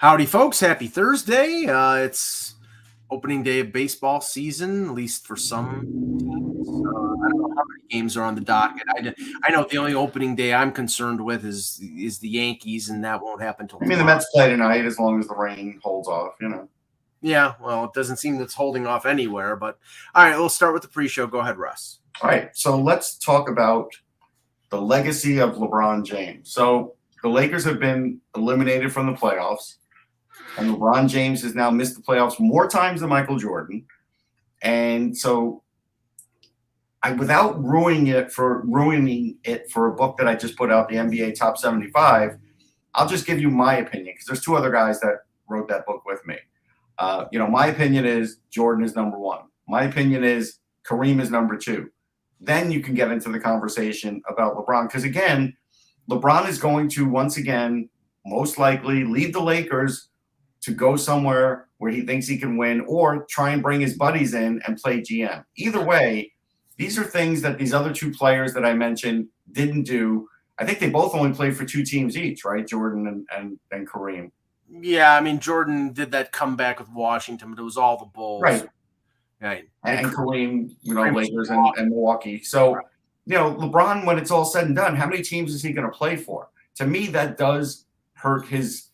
Howdy, folks. Happy Thursday. It's opening day of baseball season, at least for some teams. I don't know how many games are on the docket. I know the only opening day I'm concerned with is the Yankees, and that won't happen until I mean, the tomorrow. Mets play tonight as long as the rain holds off, Yeah, well, it doesn't seem that's holding off anywhere. But all right, we'll start with the pre-show. Go ahead, Russ. All right, so let's talk about the legacy of LeBron James. So the Lakers have been eliminated from the playoffs, and LeBron James has now missed the playoffs more times than Michael Jordan. And so without ruining it for a book that I just put out, the NBA Top 75, I'll just give you my opinion because there's two other guys that wrote that book with me. My opinion is Jordan is number one. My opinion is Kareem is number two. Then you can get into the conversation about LeBron. Because again, LeBron is going to once again, most likely leave the Lakers to go somewhere where he thinks he can win or try and bring his buddies in and play GM. Either way, these are things that these other two players that I mentioned didn't do. I think they both only played for two teams each, right? Jordan and Kareem. Yeah, I mean, Jordan did that comeback with Washington, but it was all the Bulls. Right. Right. And Kareem, Lakers and Milwaukee. So, LeBron, when it's all said and done, how many teams is he going to play for? To me, that does hurt his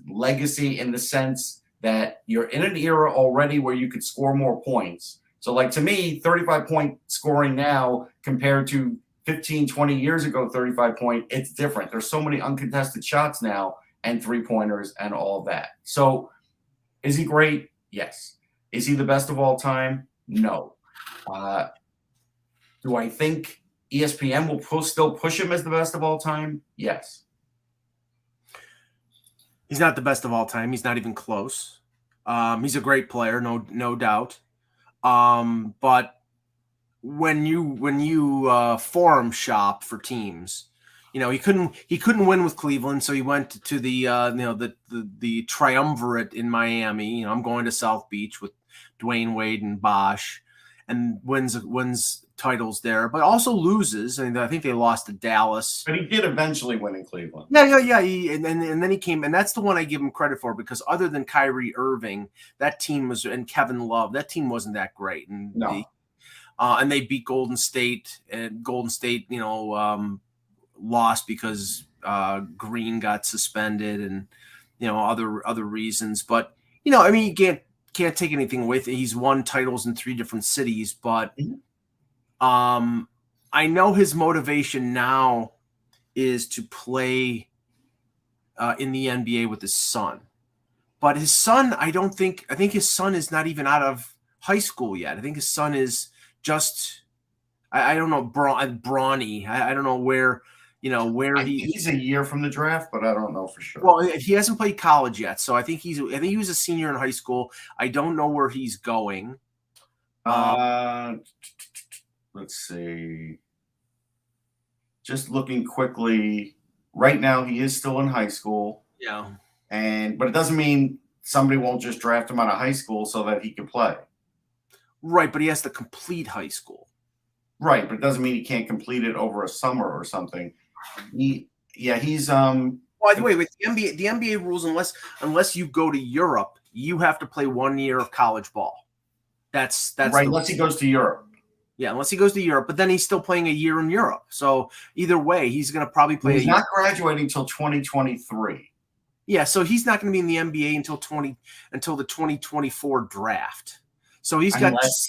legacy in the sense that you're in an era already where you could score more points. So, like, to me, 35-point scoring now compared to 15, 20 years ago, 35-point, it's different. There's so many uncontested shots now and three-pointers and all of that. So, is he great? Yes. Is he the best of all time? No. Do I think ESPN will still push him as the best of all time? Yes. He's not the best of all time. He's not even close. He's a great player, no doubt. But when you forum shop for teams, he couldn't win with Cleveland, so he went to the triumvirate in Miami. I'm going to South Beach with Dwayne Wade and Bosh, and wins titles there, but also loses. I think they lost to Dallas. But he did eventually win in Cleveland. Yeah. And then he came, and that's the one I give him credit for because other than Kyrie Irving, that team and Kevin Love, that team wasn't that great. And no. And they beat Golden State, and Golden State, lost because Green got suspended and other reasons. But you can't take anything away. He's won titles in 3 different cities, but I know his motivation now is to play in the NBA with his son. But his son, I think his son is not even out of high school yet. I think his son is just, I don't know, brawny. I don't know where. He's a year from the draft, but I don't know for sure. Well, he hasn't played college yet, so I think he was a senior in high school. I don't know where he's going. Let's see. Just looking quickly, right now he is still in high school. Yeah. But it doesn't mean somebody won't just draft him out of high school so that he can play. Right, but he has to complete high school. Right, but it doesn't mean he can't complete it over a summer or something. He's Well, wait. The NBA rules, unless you go to Europe, you have to play 1 year of college ball. That's right. Unless he goes to Europe. Yeah, unless he goes to Europe, but then he's still playing a year in Europe. So either way, he's going to probably play. He's not graduating until 2023. Yeah, so he's not going to be in the NBA until the 2024 draft. So he's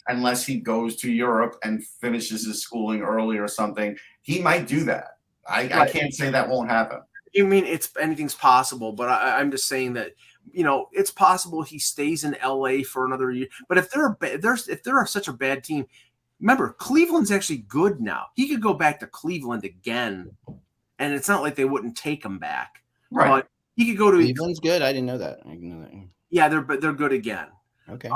unless he goes to Europe and finishes his schooling early or something, he might do that. I can't say that won't happen. You mean anything's possible, but I'm just saying that it's possible he stays in LA for another year. But if they're such a bad team, remember Cleveland's actually good now. He could go back to Cleveland again, and it's not like they wouldn't take him back. Right. But he could go to Cleveland's good. I didn't know that. I didn't know that. Yeah, they're good again. Okay.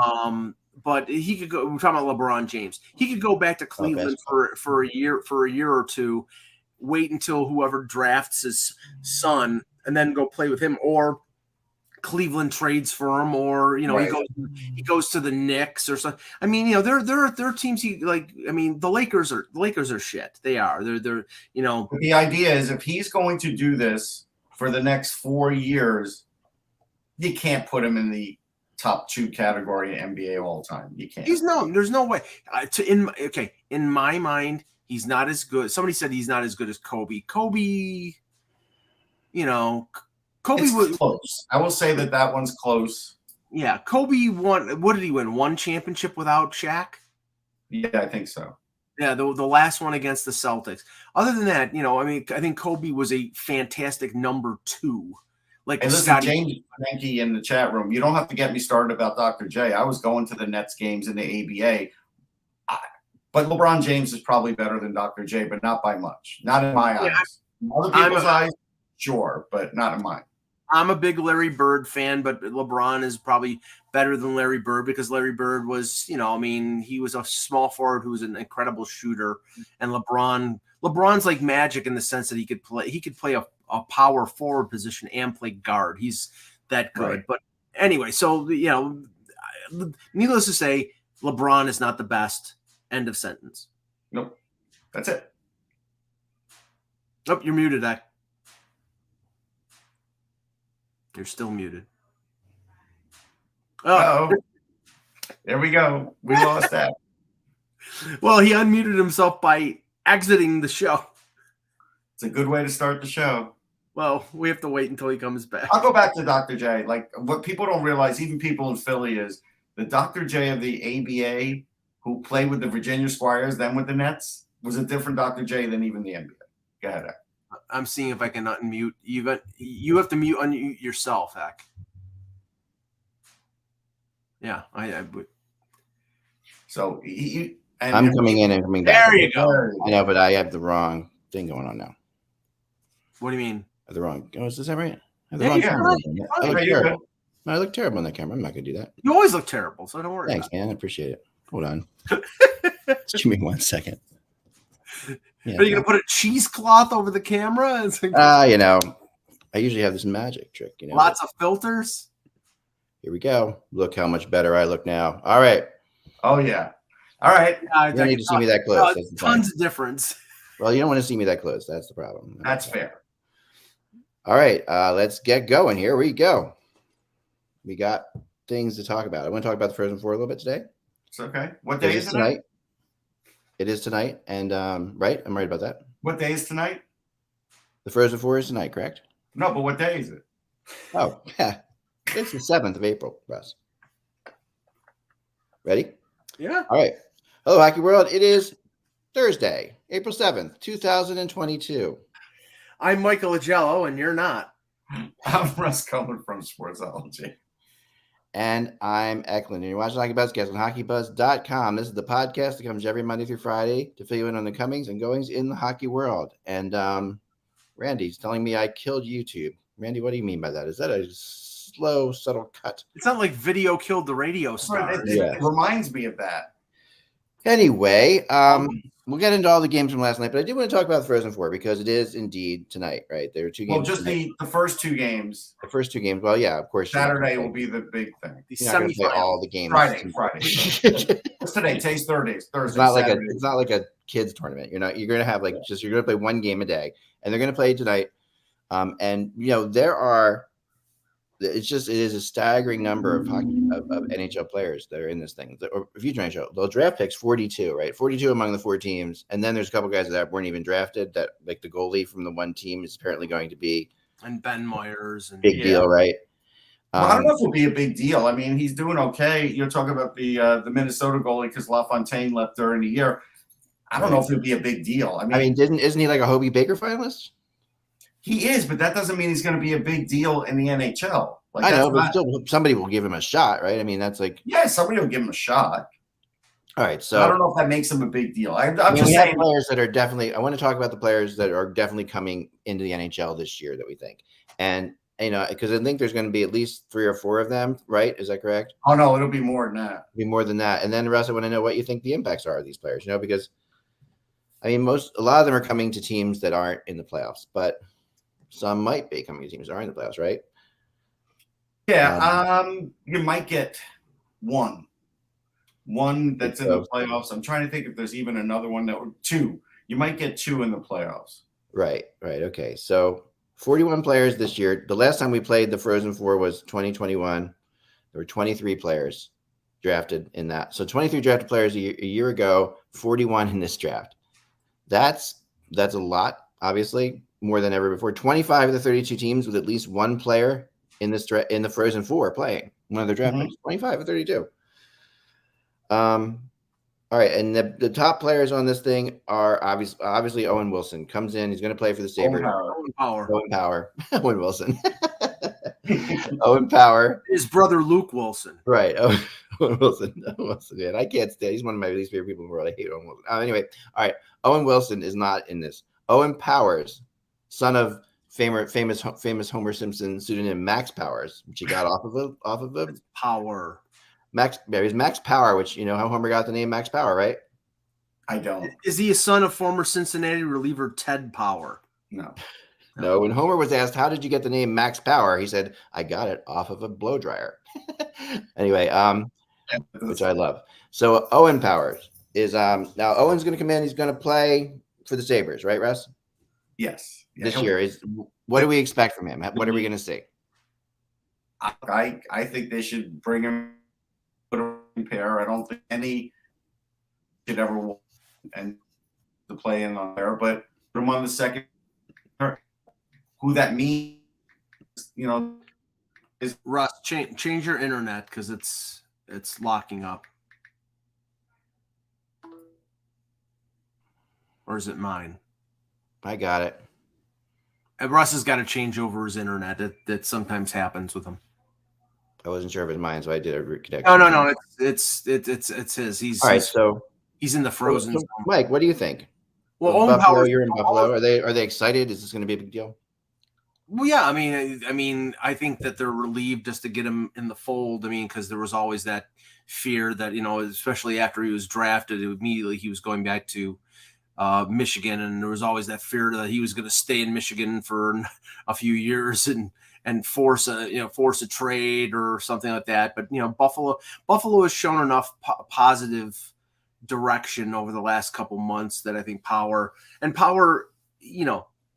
But he could go. We're talking about LeBron James. He could go back to Cleveland for a year or two, wait until whoever drafts his son, and then go play with him, or Cleveland trades for him, or he goes to the Knicks or something. I mean, there are teams he like. I mean, the Lakers are shit. They are. They're. But the idea is if he's going to do this for the next 4 years, you can't put him in the top 2 category in NBA all time. You can't. There's no way. In my mind, he's not as good. Somebody said he's not as good as Kobe. Kobe It's was close. I will say that one's close. Yeah, Kobe won. What did he win? One championship without Shaq? Yeah, I think so. Yeah, the last one against the Celtics. Other than that, I think Kobe was a fantastic number 2. Like Hey, listen, Scotty. James Frankie in the chat room, you don't have to get me started about Dr. J. I was going to the Nets games in the ABA. But LeBron James is probably better than Dr. J, but not by much. Not in my eyes. In other people's eyes, sure, but not in mine. I'm a big Larry Bird fan, but LeBron is probably better than Larry Bird because Larry Bird was, he was a small forward who was an incredible shooter. And LeBron's like Magic in the sense that he could play a power forward position and play guard. He's that good. Right. But anyway, so, needless to say, LeBron is not the best. End of sentence. Nope. That's it. Oh, you're muted, Ek. You're still muted. Oh, there we go. We lost that. Well, he unmuted himself by exiting the show. It's a good way to start the show. Well, we have to wait until he comes back. I'll go back to Dr. J. Like, what people don't realize, even people in Philly, is the Dr. J of the ABA who played with the Virginia Squires, then with the Nets, was a different Dr. J than even the NBA. Go ahead, Ek. I'm seeing if I can unmute. You have to unmute yourself, Ek. Yeah, I would. So I'm coming in and coming back. There you go. I know, but I have the wrong thing going on now. What do you mean? I have the wrong. Oh, is that right? I have the Yeah, wrong yeah. camera. I look Right, you're terrible. I look terrible on that camera. I'm not gonna do that. You always look terrible, so don't worry. Thanks, man. I appreciate it. Hold on. Just give me 1 second. Yeah, Are you gonna put a cheesecloth over the camera? It's like, I usually have this magic trick. lots of filters. Here we go. Look how much better I look now. All right. Oh, yeah. All right. You don't need to see me that close. That's the Tons point. of difference. Well, you don't want to see me that close. That's the problem. That's fair. All right. Let's get going. Here we go. We got things to talk about. I want to talk about the Frozen Four a little bit today. It's okay. What day is it tonight? It is tonight. And right? I'm right about that. What day is tonight? The Frozen Four is tonight, correct? No, but what day is it? Oh, yeah. It's the 7th of April, Russ. Ready? Yeah. All right. Hello, Hockey World. It is Thursday, April 7th, 2022. I'm Michael Agello, and you're not. I'm Russ Coleman from Sportsology. And I'm Eklund. And you're watching HockeyBuzzcast on HockeyBuzz.com. This is the podcast that comes every Monday through Friday to fill you in on the comings and goings in the hockey world. And Randy's telling me I killed YouTube. Randy, what do you mean by that? Is that a slow, subtle cut? It's not like video killed the radio star. It reminds me of that. Anyway, we'll get into all the games from last night, but I do want to talk about the Frozen Four because it is indeed tonight, right? There are 2 games. Well, just the first 2 games. The first 2 games. Well, yeah, of course. Saturday will be the big thing. The You're not going to play semifinal. all the games. Friday. What's today? Today's Thursday. It's not like it's not like a kids tournament. You're going to have you're going to play 1 game a day, and they're going to play tonight. And there are. It is a staggering number of NHL players that are in this thing. Or future NHL, they'll draft picks 42, right? 42 among the 4 teams, and then there's a couple guys that weren't even drafted. That like the goalie from the one team is apparently going to be And Ben Myers and big deal, right? Well, I don't know if it'll be a big deal. I mean, he's doing okay. You're talking about the Minnesota goalie because LaFontaine left during the year. I don't know if it'll be a big deal. I mean, isn't he like a Hobie Baker finalist? he is, but that doesn't mean he's going to be a big deal in the NHL. Like, I know, but not, still, somebody will give him a shot, right? I mean, that's like yeah, somebody will give him a shot. all right. So I don't know if that makes him a big deal. I'm we just have saying. players that are definitely. I want to talk about the players that are definitely coming into the NHL this year that we think, and because I think there's going to be at least 3 or 4 of them, right? Is that correct? Oh no, it'll be more than that. It'll be more than that, and then Russ, I want to know what you think the impacts are of these players. Because I mean, a lot of them are coming to teams that aren't in the playoffs, but some might be coming to teams that are in the playoffs, right? Yeah, you might get one that's in the playoffs. I'm trying to think if there's even another one that would 2. You might get 2 in the playoffs. Right. Okay. So 41 players this year. The last time we played the Frozen Four was 2021. There were 23 players drafted in that. So 23 drafted players a year ago, 41 in this draft. That's a lot, obviously, more than ever before. 25 of the 32 teams with at least one player in the Frozen Four playing one of their draft picks. 25 of 32. All right, and the top players on this thing are obviously Owen Wilson comes in. He's going to play for the Sabres. Owen Power. Owen Wilson. Owen Power. His brother Luke Wilson. Right. Owen Wilson. Owen Wilson. Man, I can't stand. He's one of my least favorite people in the world. I hate Owen Wilson. Anyway, all right. Owen Wilson is not in this. Owen Powers, son of famous Homer Simpson pseudonym Max Powers, which he got off of a Power. Max Power, which you know how Homer got the name Max Power, right? I don't. Is he a son of former Cincinnati reliever Ted Power? No. No. When Homer was asked, "How did you get the name Max Power?" he said, "I got it off of a blow dryer." Anyway, which I love. So Owen Powers is now Owen's going to come in. He's going to play for the Sabres, right, Russ? Yes. This year what do we expect from him? What are we going to see? I think they should bring him, put him in pair. I don't think any should ever want and to play in on there, but put him on the second. Who that means, you know, is Russ. Change your internet because it's locking up. Or is it mine? I got it. And Russ has got to change over his internet. That sometimes happens with him. I wasn't sure if it was mine, so I did a root connection. No. It's his. All right. So he's in the frozen zone. Mike, what do you think? Well, Buffalo, Buffalo, you're in Buffalo. Are they excited? Is this going to be a big deal? Well, yeah. I mean, I think that they're relieved just to get him in the fold. I mean, because there was always that fear that especially after he was drafted, immediately he was going back to Michigan, and there was always that fear that he was going to stay in Michigan for a few years and force a trade or something like that. But Buffalo has shown enough positive direction over the last couple months that I think Power,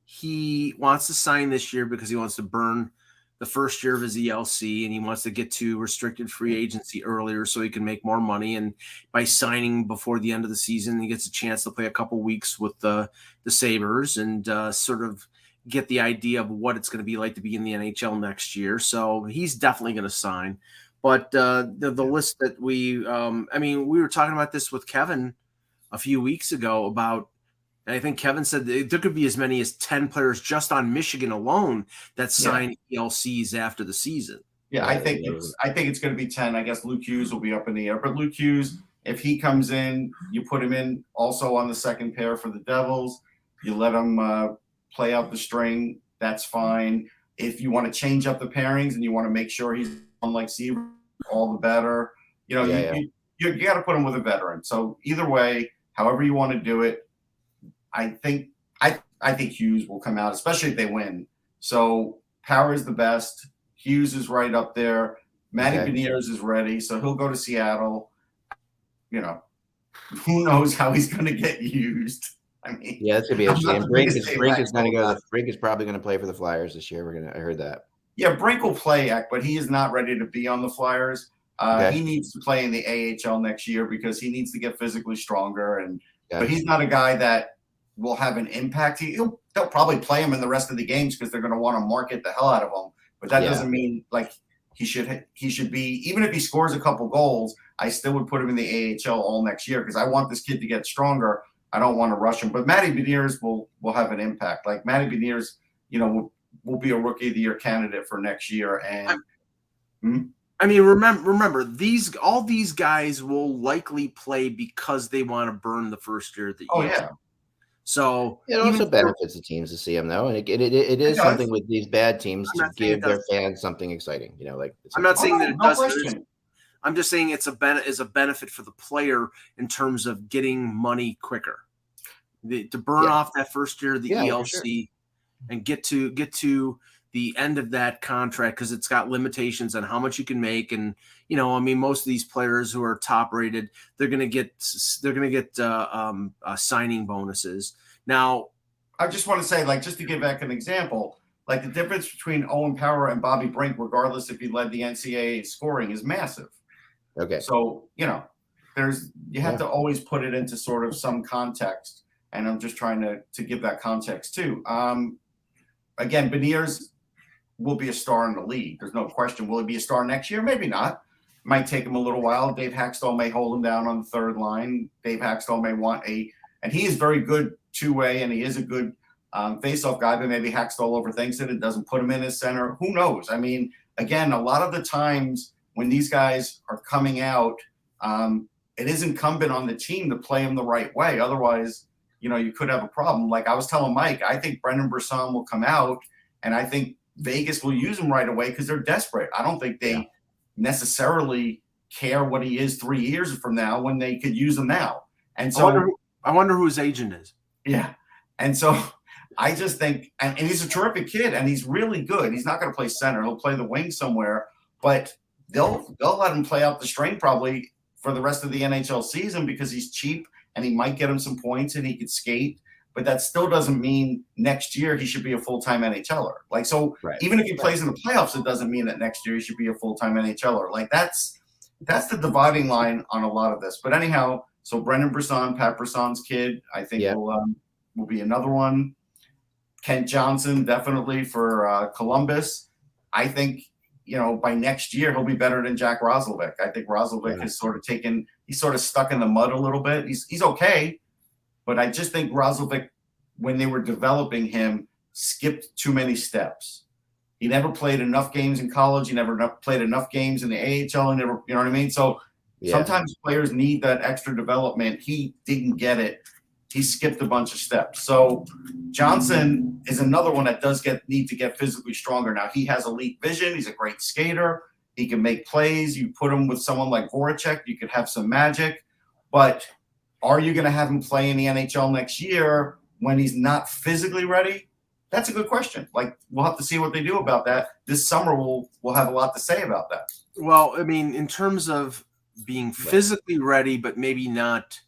he wants to sign this year because he wants to burn the first year of his ELC, and he wants to get to restricted free agency earlier so he can make more money. And by signing before the end of the season, he gets a chance to play a couple weeks with the Sabres and sort of get the idea of what it's going to be like to be in the NHL next year. So he's definitely going to sign. But the list that we were talking about this with Kevin a few weeks ago about, and I think Kevin said there could be as many as 10 players just on Michigan alone that sign ELCs after the season. Yeah, I think it's going to be 10. I guess Luke Hughes will be up in the air. But Luke Hughes, if he comes in, you put him in also on the second pair for the Devils. You let him play out the string. That's fine. If you want to change up the pairings and you want to make sure he's on like Seaver, all the better. You got to put him with a veteran. So either way, however you want to do it, I think Hughes will come out, especially if they win. So Power is the best. Hughes is right up there. Matty Beniers is ready, so he'll go to Seattle. Who knows how he's going to get used? I mean, that's gonna be interesting. Brink is going to go. Brink is probably going to play for the Flyers this year. I heard that. Yeah, Brink will play, but he is not ready to be on the Flyers. He needs to play in the AHL next year because he needs to get physically stronger. But he's not a guy that will have an impact. They'll probably play him in the rest of the games because they're going to want to market the hell out of him. But that doesn't mean like he should be, even if he scores a couple goals, I still would put him in the AHL all next year because I want this kid to get stronger. I don't want to rush him. But Matty Beniers will have an impact. Like Matty Beniers, will be a Rookie of the Year candidate for next year. And remember all these guys will likely play because they want to burn the first year of the year. Yeah. So it also benefits the teams to see them, though, and it is something with these bad teams to give their fans something exting. I'm not saying that it doesn't. I'm just saying it's a benefit for the player in terms of getting money quicker, to burn off that first year of the ELC and get to the end of that contract because it's got limitations on how much you can make. And most of these players who are top rated, they're going to get signing bonuses. Now, I just want to say, just to give back an example, Like the difference between Owen Power and Bobby Brink, regardless if he led the NCAA scoring, is massive. Okay. So, you have to always put it into sort of some context. And I'm just trying to give that context too. Again, Beniers will be a star in the league. There's no question. Will he be a star next year? Maybe not. Might take him a little while. Dave Haxtell may hold him down on the third line. Dave Haxtell may want and he is very good two-way, and he is a good face-off guy, but maybe Haxtell overthinks it and doesn't put him in his center. Who knows? I mean, again, a lot of the times when these guys are coming out, it is incumbent on the team to play them the right way. Otherwise, you could have a problem. Like I was telling Mike, I think Brendan Brisson will come out, and I think Vegas will use him right away because they're desperate. I don't think they necessarily care what he is 3 years from now when they could use him now. And so I wonder who his agent is. Yeah. And so I just think, and he's a terrific kid, and he's really good. He's not going to play center. He'll play the wing somewhere, but they'll let him play out the string probably for the rest of the NHL season because he's cheap and he might get him some points and he could skate. But that still doesn't mean next year he should be a full-time NHLer. Like, so even if he plays in the playoffs, it doesn't mean that next year he should be a full-time NHLer. Like that's the dividing line on a lot of this. But anyhow, so Brendan Brisson, Pat Brisson's kid, I think will be another one. Kent Johnson, definitely for Columbus. I think, by next year, he'll be better than Jack Roslovic. I think Roslovic is he's sort of stuck in the mud a little bit. He's okay. But I just think Roslovic, when they were developing him, skipped too many steps. He never played enough games in college. He never played enough games in the AHL. And never, you know what I mean? So sometimes players need that extra development. He didn't get it. He skipped a bunch of steps. So Johnson is another one that does need to get physically stronger. Now, he has elite vision. He's a great skater. He can make plays. You put him with someone like Voracek, you could have some magic. But are you going to have him play in the NHL next year when he's not physically ready? That's a good question. Like, we'll have to see what they do about that. This summer, we'll have a lot to say about that. Well, I mean, in terms of being physically ready, but maybe not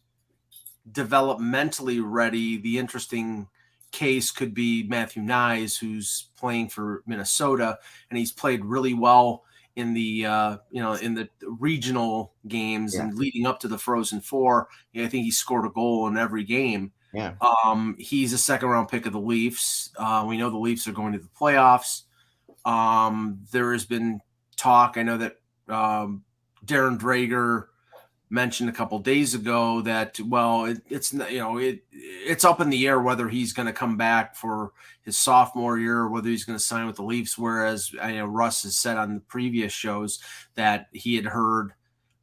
developmentally ready, the interesting case could be Matthew Nyes, who's playing for Minnesota, and he's played really well in the in the regional games and leading up to the Frozen Four. I think he scored a goal in every game. Yeah. He's a second-round pick of the Leafs. We know the Leafs are going to the playoffs. There has been talk. I know that Darren Drager mentioned a couple days ago that it's up in the air whether he's going to come back for his sophomore year or whether he's going to sign with the Leafs. Whereas Russ has said on the previous shows that he had heard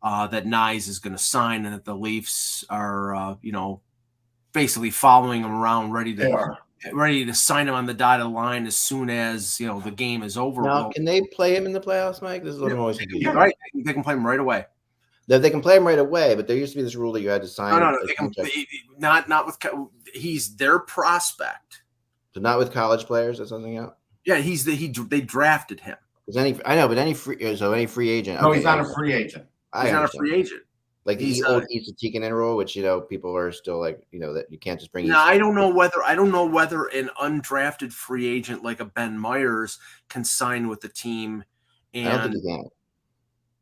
that Nyes is going to sign and that the Leafs are basically following him around, ready to sign him on the dotted line as soon as the game is over. Now, can they play him in the playoffs, Mike? This is what I'm always confused. Right, they can play him right away. They can play him right away, but there used to be this rule that you had to sign. No. They can, not with. He's their prospect. So not with college players or something else. Yeah, they drafted him. Any free agent. No, he's not a free agent. He's not a free agent. Like the old East Tikkanen rule, which people are still like, that you can't just bring. No, I don't know whether an undrafted free agent like a Ben Myers can sign with the team. And I don't think he can.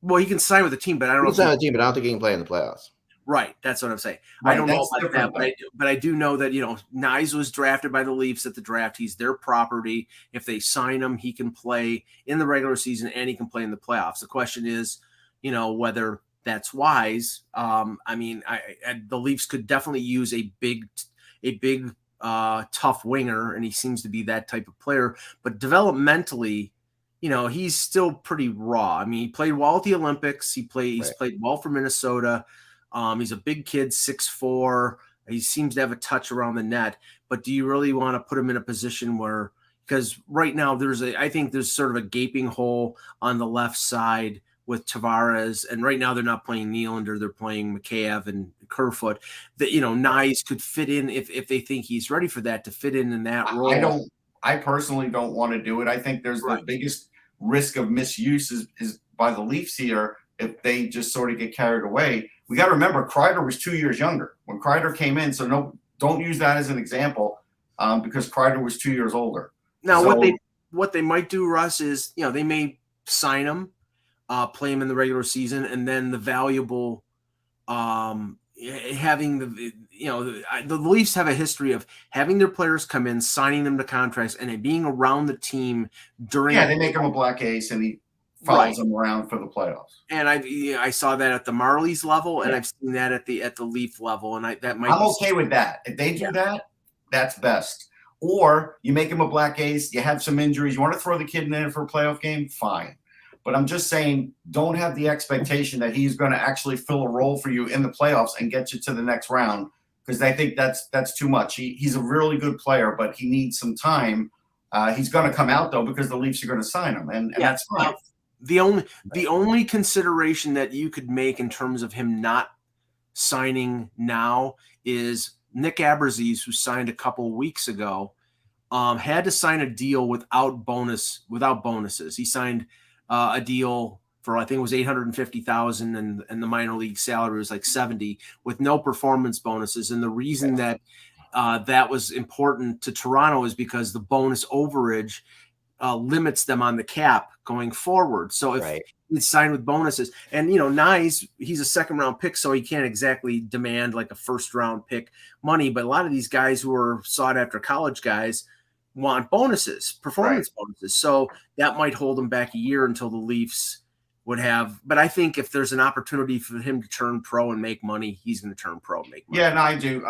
Well, he can sign with the team, but I don't know. He can sign with the team, but I don't think he can play in the playoffs. Right, that's what I'm saying. Right, I don't know about that, but I do know that Nyes was drafted by the Leafs at the draft. He's their property. If they sign him, he can play in the regular season and he can play in the playoffs. The question is, whether that's wise. The Leafs could definitely use a big, tough winger, and he seems to be that type of player. But developmentally, he's still pretty raw. I mean, he played well at the Olympics. He's played well for Minnesota. He's a big kid, 6'4". He seems to have a touch around the net. But do you really want to put him in a position where, because right now I think there's sort of a gaping hole on the left side with Tavares, and right now they're not playing Nylander, they're playing Mikheyev and Kerfoot. That Nyes could fit in if they think he's ready for that, to fit in that role. I personally don't want to do it. I think there's the biggest risk of misuse is by the Leafs here if they just sort of get carried away. We got to remember Kreider was 2 years younger when Kreider came in, so don't use that as an example because Kreider was 2 years older. Now, what they might do, Russ, is they may sign him, play him in the regular season, and then the valuable having the Leafs have a history of having their players come in, signing them to contracts, and it being around the team during. Yeah, they make him a black ace, and he follows them around for the playoffs. And I saw that at the Marlies level, and I've seen that at the Leaf level, and I'm okay with that. If they do that, that's best. Or you make him a black ace, you have some injuries, you want to throw the kid in there for a playoff game, fine. But I'm just saying, don't have the expectation that he's going to actually fill a role for you in the playoffs and get you to the next round, because I think that's too much. He's a really good player, but he needs some time. He's going to come out, though, because the Leafs are going to sign him, and that's fine. The only consideration that you could make in terms of him not signing now is Nick Aberzies, who signed a couple of weeks ago, had to sign a deal without bonuses. He signed a deal for, I think it was $850,000, and the minor league salary was like 70 with no performance bonuses. And the reason that that was important to Toronto is because the bonus overage limits them on the cap going forward. So if he's signed with bonuses, and Nyes, he's a second round pick, so he can't exactly demand like a first round pick money. But a lot of these guys who are sought after college guys want bonuses, performance bonuses. So that might hold him back a year until the Leafs would have. But I think if there's an opportunity for him to turn pro and make money, he's going to turn pro and make money. Yeah, no, I do.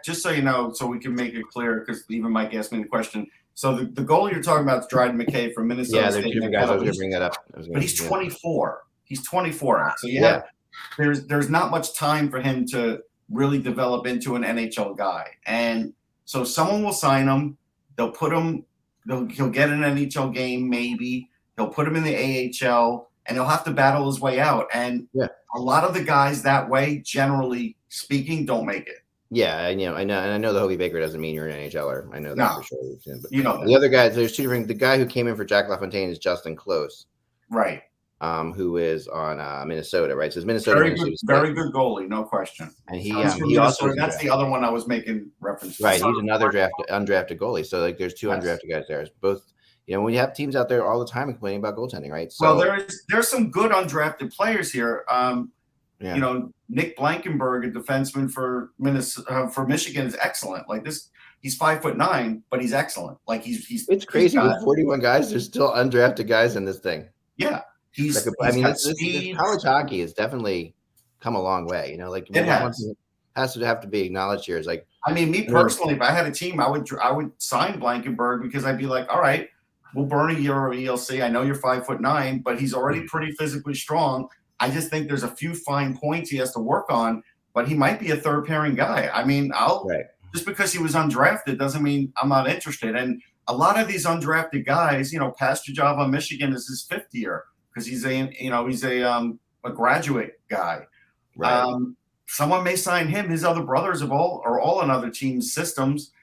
Just so you know, so we can make it clear, because even Mike asked me the question. So the goal you're talking about is Dryden McKay from Minnesota. Yeah, there's different guys. I was going to bring that up. But he's 24. He's 24. So there's not much time for him to really develop into an NHL guy. And so someone will sign him. They'll put him. He'll get an NHL game maybe. They'll put him in the AHL, and he'll have to battle his way out. And a lot of the guys that way, generally speaking, don't make it. Yeah, I know, and I know the Hobie Baker doesn't mean you're an NHLer. I know that for sure. But that. The other guys, there's two different. The guy who came in for Jack LaFontaine is Justin Close, right? Who is on Minnesota, right? So it's Minnesota. Very good goalie, no question. And he also that's the other one I was making reference to. Right, he's another undrafted goalie. So like, there's two undrafted guys there. It's both. When you have teams out there all the time complaining about goaltending, right? So, well, there's some good undrafted players here. Nick Blankenberg, a defenseman for Michigan, is excellent. Like this, he's 5'9", but he's excellent. Like he's it's crazy with 41 guys. There's still undrafted guys in this thing. Yeah, this college hockey has definitely come a long way. It has to have to be acknowledged here. Is like, I mean, me personally, if I had a team, I would sign Blankenberg, because I'd be like, all right, we'll burn a year of ELC. I know you're 5'9", but he's already pretty physically strong. I just think there's a few fine points he has to work on, but he might be a third pairing guy. I mean, just because he was undrafted doesn't mean I'm not interested. And a lot of these undrafted guys, Pastor on Michigan is his fifth year, because he's a graduate guy. Right. Someone may sign him. His other brothers are all on other teams' systems.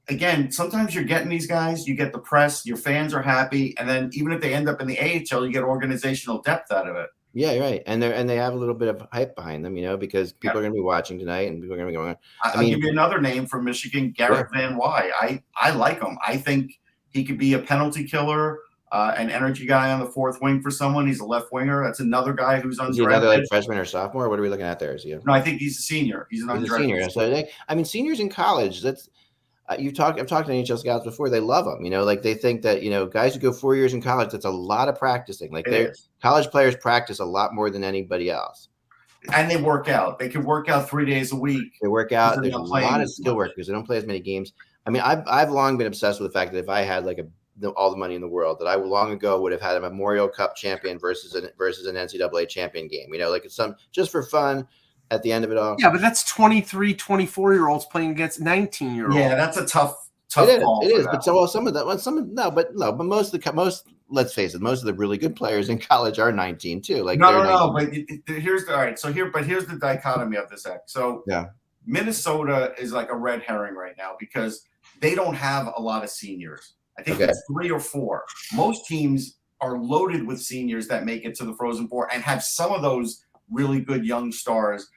Again, sometimes you're getting these guys, you get the press, your fans are happy, and then even if they end up in the AHL, you get organizational depth out of it. Yeah, right. And they have a little bit of hype behind them, because people are going to be watching tonight, and people are going to be going. I'll give you another name from Michigan, Garrett Van Wy. I like him. I think he could be a penalty killer, an energy guy on the fourth wing for someone. He's a left winger. That's another guy who's undrafted. Is he another freshman or sophomore? What are we looking at there? Is he? No, I think he's a senior. He's a senior. So seniors in college. That's I've talked to NHL scouts before. They love them. They think that guys who go 4 years in college, that's a lot of practicing. College players practice a lot more than anybody else. And they work out. They can work out 3 days a week. They work out. There's a lot of skill work because they don't play as many games. I mean, I've long been obsessed with the fact that if I had all the money in the world, that I long ago would have had a Memorial Cup champion versus an NCAA champion game. It's some just for fun. At the end of it all. Yeah, but that's 23, 24-year-olds playing against 19-year-olds. Yeah, that's a tough call. It is, but but let's face it, most of the really good players in college are 19 too. But here's the dichotomy of this act. So Minnesota is like a red herring right now because they don't have a lot of seniors. I think it's 3 or 4. Most teams are loaded with seniors that make it to the Frozen Four and have some of those really good young stars.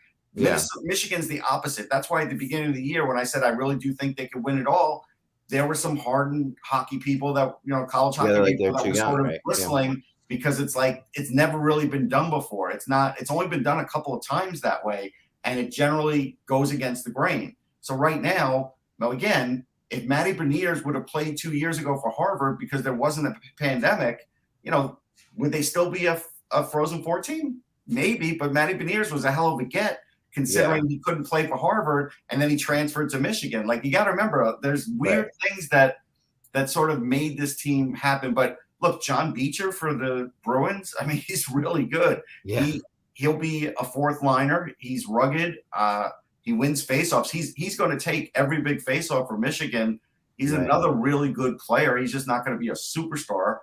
Michigan's the opposite. That's why at the beginning of the year, when I said I really do think they could win it all, there were some hardened hockey people that, college hockey like people they're that too were young, sort of right? Yeah. bristling because it's like it's never really been done before. It's only been done a couple of times that way, and it generally goes against the grain. So right now, again, if Matty Beniers would have played 2 years ago for Harvard because there wasn't a pandemic, would they still be a Frozen Four team? Maybe, but Matty Beniers was a hell of a get considering he couldn't play for Harvard and then he transferred to Michigan. Like, you got to remember, there's weird things that sort of made this team happen. But look, John Beecher for the Bruins, I mean, he's really good. Yeah. He'll be a fourth liner. He's rugged. He wins faceoffs. He's going to take every big faceoff for Michigan. He's another really good player. He's just not going to be a superstar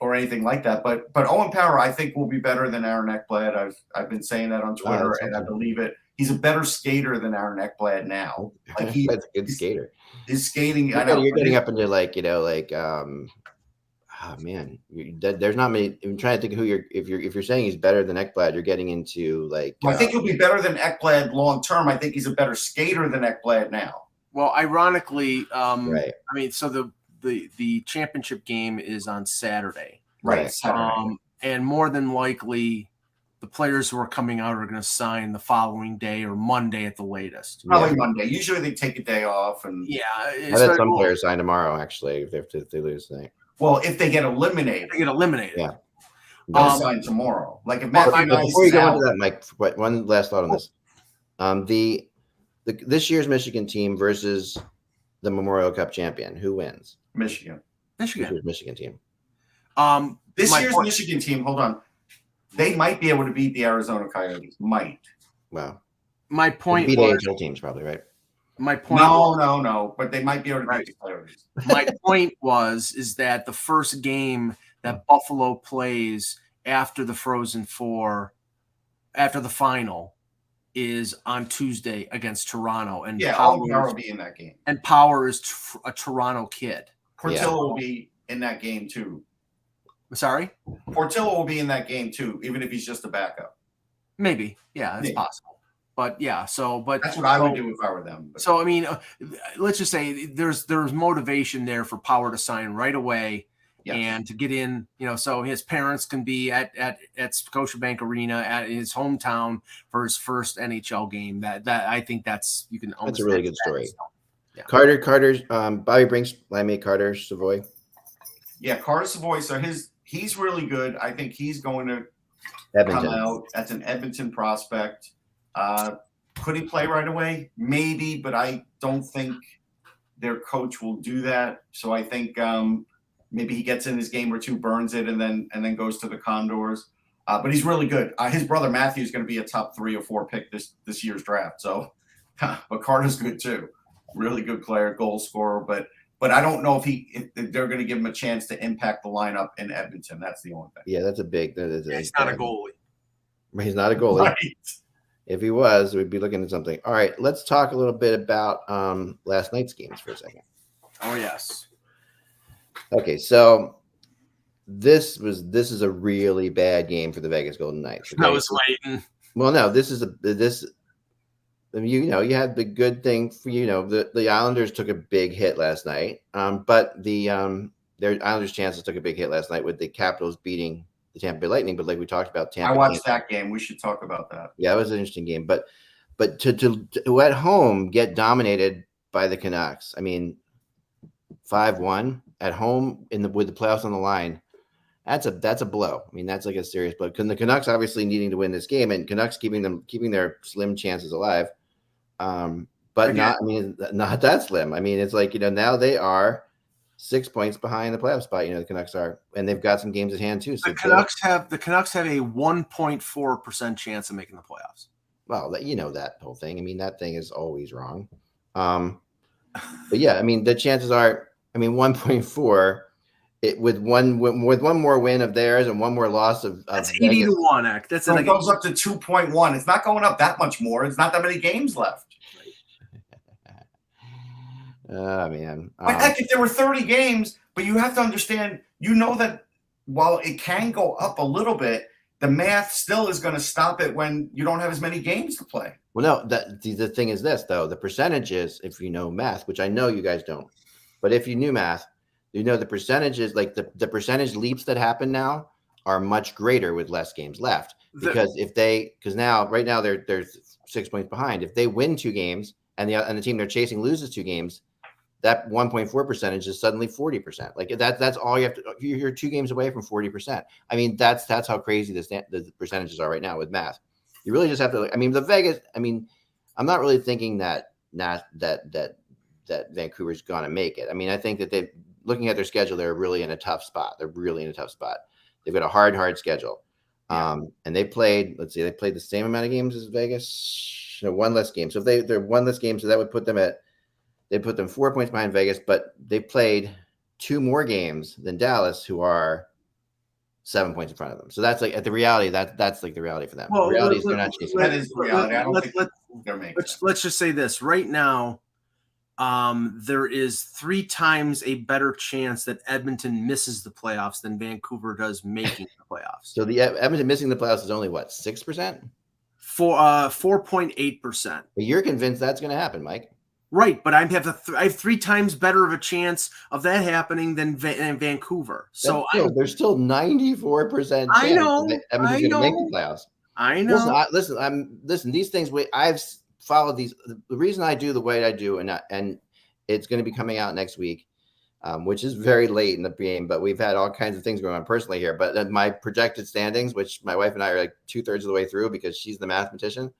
or anything like that. But Owen Power, I think, will be better than Aaron Ekblad. I've been saying that on Twitter, and I believe it. He's a better skater than Aaron Ekblad now. Like That's a good skater. His skating, You're getting up into oh man, there's not many. I'm trying to think who if you're saying he's better than Ekblad, you're getting into like. I think he'll be better than Ekblad long term. I think he's a better skater than Ekblad now. Well, ironically, right. I mean, so the championship game is on Saturday, right? Saturday. And more than likely, the players who are coming out are going to sign the following day or Monday at the latest. Probably Monday. Usually they take a day off, and I bet some players sign tomorrow. Actually, if they lose tonight. Well, if they get eliminated. Yeah. They'll sign tomorrow. Like if Matthew before you go into that, Mike, one last thought on this. This year's Michigan team versus the Memorial Cup champion. Who wins? Michigan. This year's Michigan team. This year's Michigan team, hold on. They might be able to beat the Arizona Coyotes. Might. Wow. My point beat was AHL teams probably, right? My point. No. But they might be able to beat the Coyotes. My point is that the first game that Buffalo plays after the Frozen Four, after the final, is on Tuesday against Toronto, and Power will be in that game. And Power is a Toronto kid. Portillo will be in that game too. Sorry? Portillo will be in that game too, even if he's just a backup. Maybe. Yeah, it's possible. But that's what I would do if I were them. But. So I mean, let's just say there's motivation there for Power to sign right away and to get in. So his parents can be at Scotiabank Arena at his hometown for his first NHL game. That I think that's you can. That's a really good story. Yeah. Carter's Bobby Brinks, Lamé Carter Savoy. Yeah, Carter Savoy. So he's really good. I think he's going to come out. That's an Edmonton prospect. Could he play right away? Maybe, but I don't think their coach will do that. So I think maybe he gets in his game or two, burns it, and then goes to the Condors. But he's really good. His brother Matthew is going to be a top 3 or 4 pick this year's draft. So, but Carter's good too. Really good player, goal scorer. But I don't know if they're going to give him a chance to impact the lineup in Edmonton. That's the only thing. Yeah, that's a big. He's not a goalie. He's not a goalie. Right. If he was, we'd be looking at something. All right, let's talk a little bit about last night's games for a second. Oh yes. Okay, so this is a really bad game for the Vegas Golden Knights. I was waiting. Well, no, you had the good thing for the Islanders took a big hit last night, but their Islanders' chances took a big hit last night with the Capitals beating the Tampa Bay Lightning. But like we talked about, I watched that game. We should talk about that. Yeah, it was an interesting game, but to at home get dominated by the Canucks. I mean, 5-1 at home with the playoffs on the line. That's a blow. I mean, that's like a serious blow. Because the Canucks obviously needing to win this game, and Canucks keeping their slim chances alive. But not that slim. I mean, it's like, now they are 6 points behind the playoff spot. The Canucks are, and they've got some games at hand too. So the Canucks have a 1.4% chance of making the playoffs. Well, that whole thing. I mean, that thing is always wrong. But yeah, I mean, the chances are, 1.4. With one more win of theirs and one more loss of that's 80-1. That's it goes up to 2.1. It's not going up that much more. It's not that many games left. Oh man! But heck, if there were 30 games, but you have to understand, that while it can go up a little bit, the math still is going to stop it when you don't have as many games to play. Well, no, the thing is this, though. The percentages, if you know math, which I know you guys don't, but if you knew math, you know the percentages, like the percentage leaps that happen now are much greater with less games left. Because right now they're 6 points behind. If they win 2 games and the team they're chasing loses 2 games, that 1.4 percentage is suddenly 40%. Like that's all you have to. You're 2 games away from 40%. I mean, that's how crazy the percentages are right now with math. You really just have to. I mean, the Vegas. I mean, I'm not really thinking that Vancouver's going to make it. I mean, I think that looking at their schedule, they're really in a tough spot. They've got a hard schedule. And they played. Let's see, they played the same amount of games as Vegas. No, 1 less game. So if they're 1 less game, so that would put them 4 points behind Vegas, but they played 2 more games than Dallas, who are 7 points in front of them. So that's like at the reality. That's like the reality for them. Well, the reality is they're not chasing. That is the reality. I don't think they're making. Let's just say this right now. There is 3 times a better chance that Edmonton misses the playoffs than Vancouver does making the playoffs. So the Edmonton missing the playoffs is only what, 6%? 4.8%. But you're convinced that's going to happen, Mike? Right, but I have 3 times better of a chance of that happening than Vancouver. So there's still 94% chance I know that Edmonton's going to make the playoffs. I know. Listen. These things I've followed these. The reason I do the way I do, and it's going to be coming out next week, which is very late in the game. But we've had all kinds of things going on personally here. But my projected standings, which my wife and I are like 2/3 of the way through because she's the mathematician.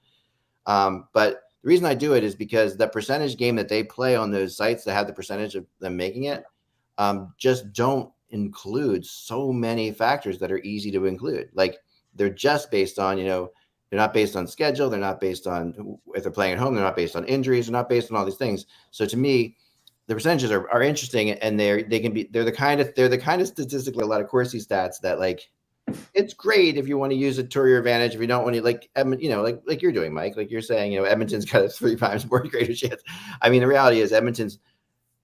But the reason I do it is because the percentage game that they play on those sites that have the percentage of them making it just don't include so many factors that are easy to include. Like they're just based on, they're not based on schedule. They're not based on if they're playing at home. They're not based on injuries. They're not based on all these things. So to me, the percentages are interesting, and they're the kind of statistically a lot of Corsi stats that like it's great if you want to use it to your advantage. If you don't want to, like you're doing, Mike, like you're saying, Edmonton's got a 3 times more greater chance. I mean, the reality is Edmonton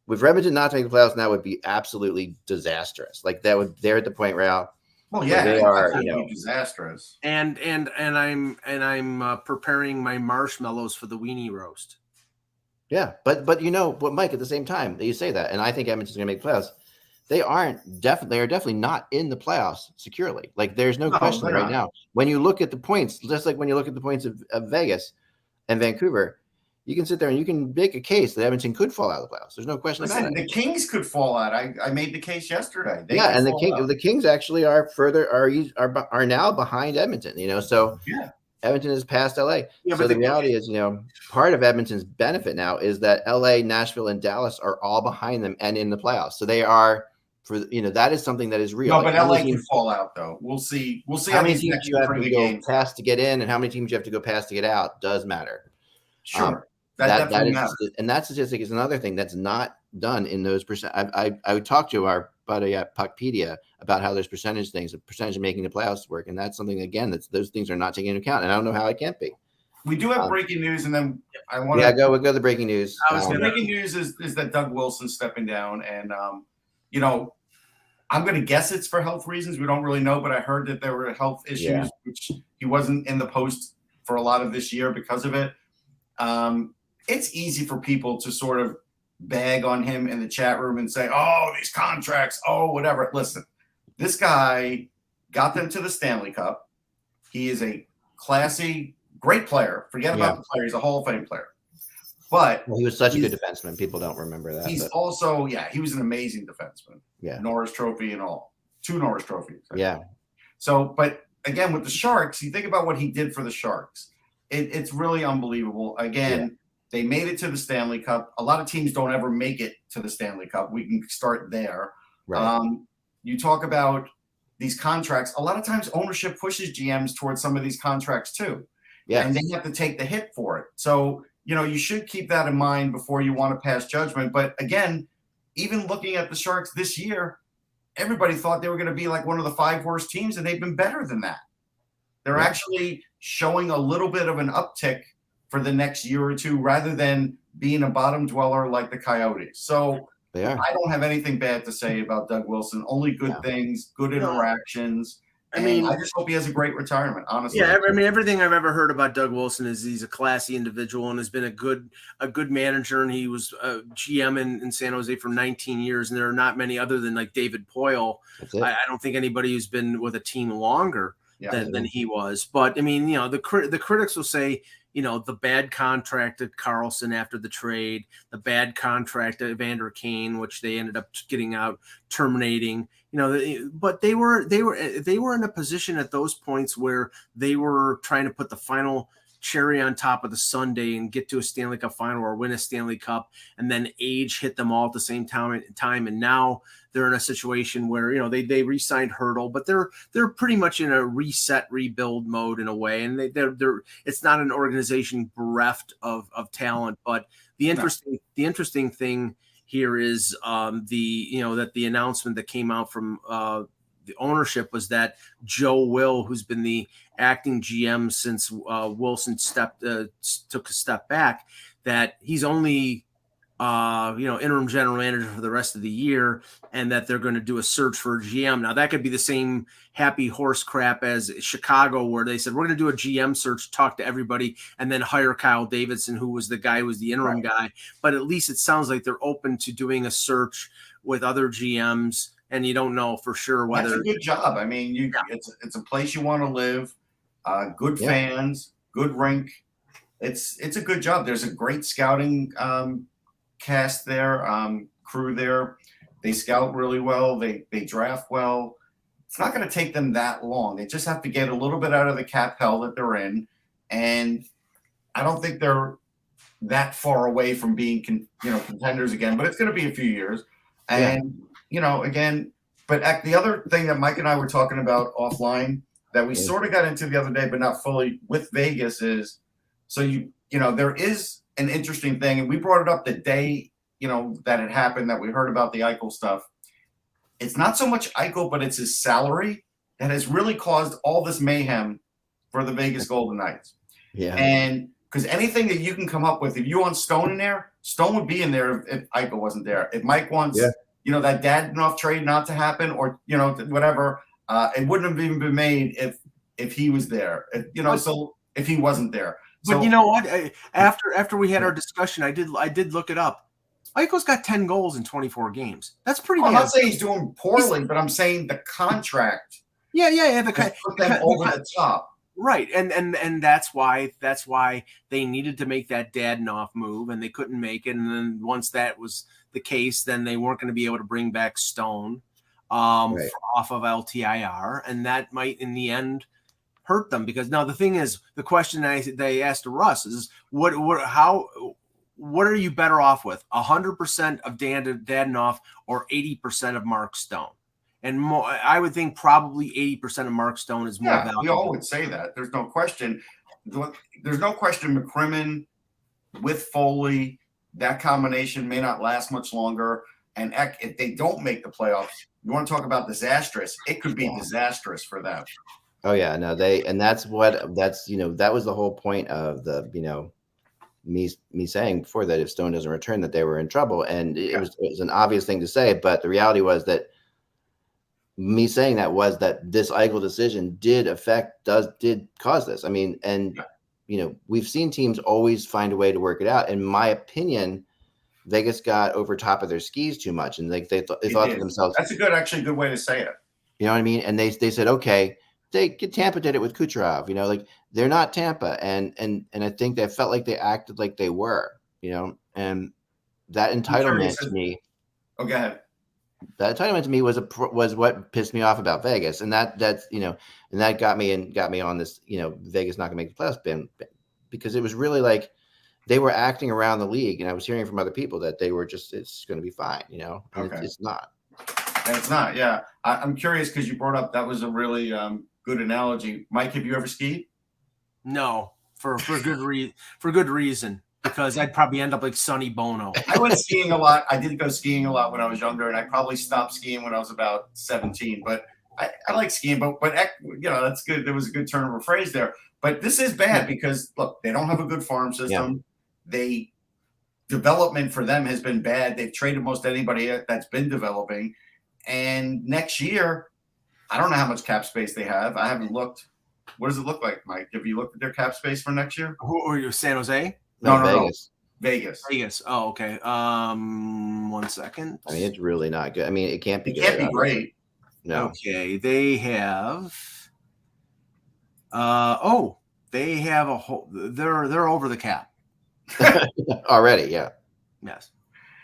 not to make the playoffs now would be absolutely disastrous. Like they're at the point where they are, disastrous. And I'm preparing my marshmallows for the weenie roast. Yeah, but Mike, at the same time that you say that, and I think Edmonton's going to make playoffs. They are definitely not in the playoffs securely. Like there's no question right now. When you look at the points, just like when you look at the points of Vegas and Vancouver, you can sit there and you can make a case that Edmonton could fall out of the playoffs. There's no question about it. The Kings could fall out. I made the case yesterday. And the Kings actually are now behind Edmonton. So yeah. Edmonton is past LA. Yeah, so the reality is, part of Edmonton's benefit now is that LA, Nashville, and Dallas are all behind them and in the playoffs. So they are that is something that is real. No, but LA can fall out though. We'll see. We'll see how many teams you have to go past to get in, and how many teams you have to go past to get out does matter. Sure. That is, and that statistic is another thing that's not done in those percent. I would talk to our buddy at Puckpedia about how there's percentage things, the percentage of making the playoffs work, and that's something again those things are not taken into account, and I don't know how it can't be. We do have breaking news, and then I want to go to the breaking news. Breaking news is that Doug Wilson's stepping down, and I'm going to guess it's for health reasons. We don't really know, but I heard that there were health issues, which he wasn't in the post for a lot of this year because of it. It's easy for people to sort of bag on him in the chat room and say, oh, these contracts, oh, whatever. Listen, this guy got them to the Stanley Cup. He is a classy, great player. Forget about the player. He's a Hall of Fame player. But he was such a good defenseman. People don't remember that. He's also, he was an amazing defenseman. Yeah. Norris Trophy and all. 2 Norris Trophies. Yeah. So, but again, with the Sharks, you think about what he did for the Sharks. It's really unbelievable. Again, they made it to the Stanley Cup. A lot of teams don't ever make it to the Stanley Cup. We can start there. Right. You talk about these contracts. A lot of times ownership pushes GMs towards some of these contracts too. Yeah. And they have to take the hit for it. So, you should keep that in mind before you want to pass judgment. But again, even looking at the Sharks this year, everybody thought they were going to be like one of the 5 worst teams, and they've been better than that. They're actually showing a little bit of an uptick for the next year or two rather than being a bottom dweller like the Coyotes. So I don't have anything bad to say about Doug Wilson, only good things, good interactions. I mean, I just hope he has a great retirement, honestly. yeah, I mean, everything I've ever heard about Doug Wilson is he's a classy individual and has been a good manager. And he was a GM in San Jose for 19 years. And there are not many other than like David Poyle. I don't think anybody who's been with a team longer than he was. But I mean, the critics will say, the bad contract at Carlson after the trade, the bad contract at Evander Kane, which they ended up getting out, terminating. But they were in a position at those points where they were trying to put the final cherry on top of the sundae and get to a Stanley Cup final or win a Stanley Cup, and then age hit them all at the same time. And now they're in a situation where they re-signed Hurdle, but they're pretty much in a reset, rebuild mode in a way, and they're it's not an organization bereft of talent. But the interesting thing here is that the announcement that came out from the ownership was that Joe Will, who's been the acting GM since Wilson took a step back, that he's only interim general manager for the rest of the year, and that they're going to do a search for a GM. Now that could be the same happy horse crap as Chicago, where they said, we're going to do a GM search, talk to everybody, and then hire Kyle Davidson, who was the guy who was the interim guy. But at least it sounds like they're open to doing a search with other GMs, and you don't know for sure whether that's a good job. I mean, it's a place you want to live, good fans, good rink. It's a good job. There's a great scouting cast there, crew there. They scout really well. They draft well. It's not going to take them that long. They just have to get a little bit out of the cap hell that they're in, and I don't think they're that far away from being contenders again. But it's going to be a few years, and again. But the other thing that Mike and I were talking about offline that we sort of got into the other day, but not fully with Vegas is, so there is an interesting thing, and we brought it up the day that it happened, that we heard about the Eichel stuff. It's not so much Eichel, but it's his salary that has really caused all this mayhem for the Vegas Golden Knights. Yeah. And because anything that you can come up with, if you want Stone in there, Stone would be in there if Eichel wasn't there. If Mike wants, that Dadonov trade not to happen, or whatever, it wouldn't have even been made if he was there. So if he wasn't there. But you know what? After we had our discussion, I did look it up. Eichel's got 10 goals in 24 games. That's pretty. I'm not saying he's doing poorly, but I'm saying the contract. Yeah. Put them over the top. Right, and that's why they needed to make that Dadonov move, and they couldn't make it. And then once that was the case, then they weren't going to be able to bring back Stone off of LTIR, and that might in the end hurt them, because now the thing is, the question they asked Russ is what are you better off with, 100% of Dadonov or 80% of Mark Stone? And more, I would think probably 80% of Mark Stone is more valuable. We all would say that. There's no question. There's no question McCrimmon with Foley, that combination may not last much longer. And if they don't make the playoffs, you want to talk about disastrous, it could be disastrous for them. Oh yeah, no, that was the whole point of the, me saying before that if Stone doesn't return, that they were in trouble. And it was an obvious thing to say, but the reality was that me saying that was that this Eichel decision did cause this. I mean, and we've seen teams always find a way to work it out. In my opinion, Vegas got over top of their skis too much, and they thought to themselves, "That's a good way to say it." You know what I mean? And they said, okay, Tampa did it with Kucherov. They're not Tampa, and I think they felt like they acted like they were. And that entitlement to me. Oh, go ahead. That entitlement to me was what pissed me off about Vegas, and that's and that got me on this Vegas not gonna make the playoffs bin, because it was really like they were acting around the league, and I was hearing from other people that they were just, it's going to be fine, and it's not. And it's not. Yeah, I'm curious because you brought up, that was a really good analogy. Mike, have you ever skied? No, for good reason. Because I'd probably end up like Sonny Bono. I went skiing a lot. I did go skiing a lot when I was younger, and I probably stopped skiing when I was about 17. But I like skiing, but that's good. There was a good turn of a phrase there. But this is bad because, look, they don't have a good farm system. Yeah. Development for them has been bad. They've traded most anybody that's been developing. And next year, I don't know how much cap space they have. I haven't looked. What does it look like, Mike? Have you looked at their cap space for next year? Who are you? San Jose? No, No. Vegas. Vegas. Oh, okay. 1 second. I mean, it's really not good. I mean, it can't be. It can't be great. No. Okay, they have. They have a whole. They're over the cap. Already, yeah. Yes.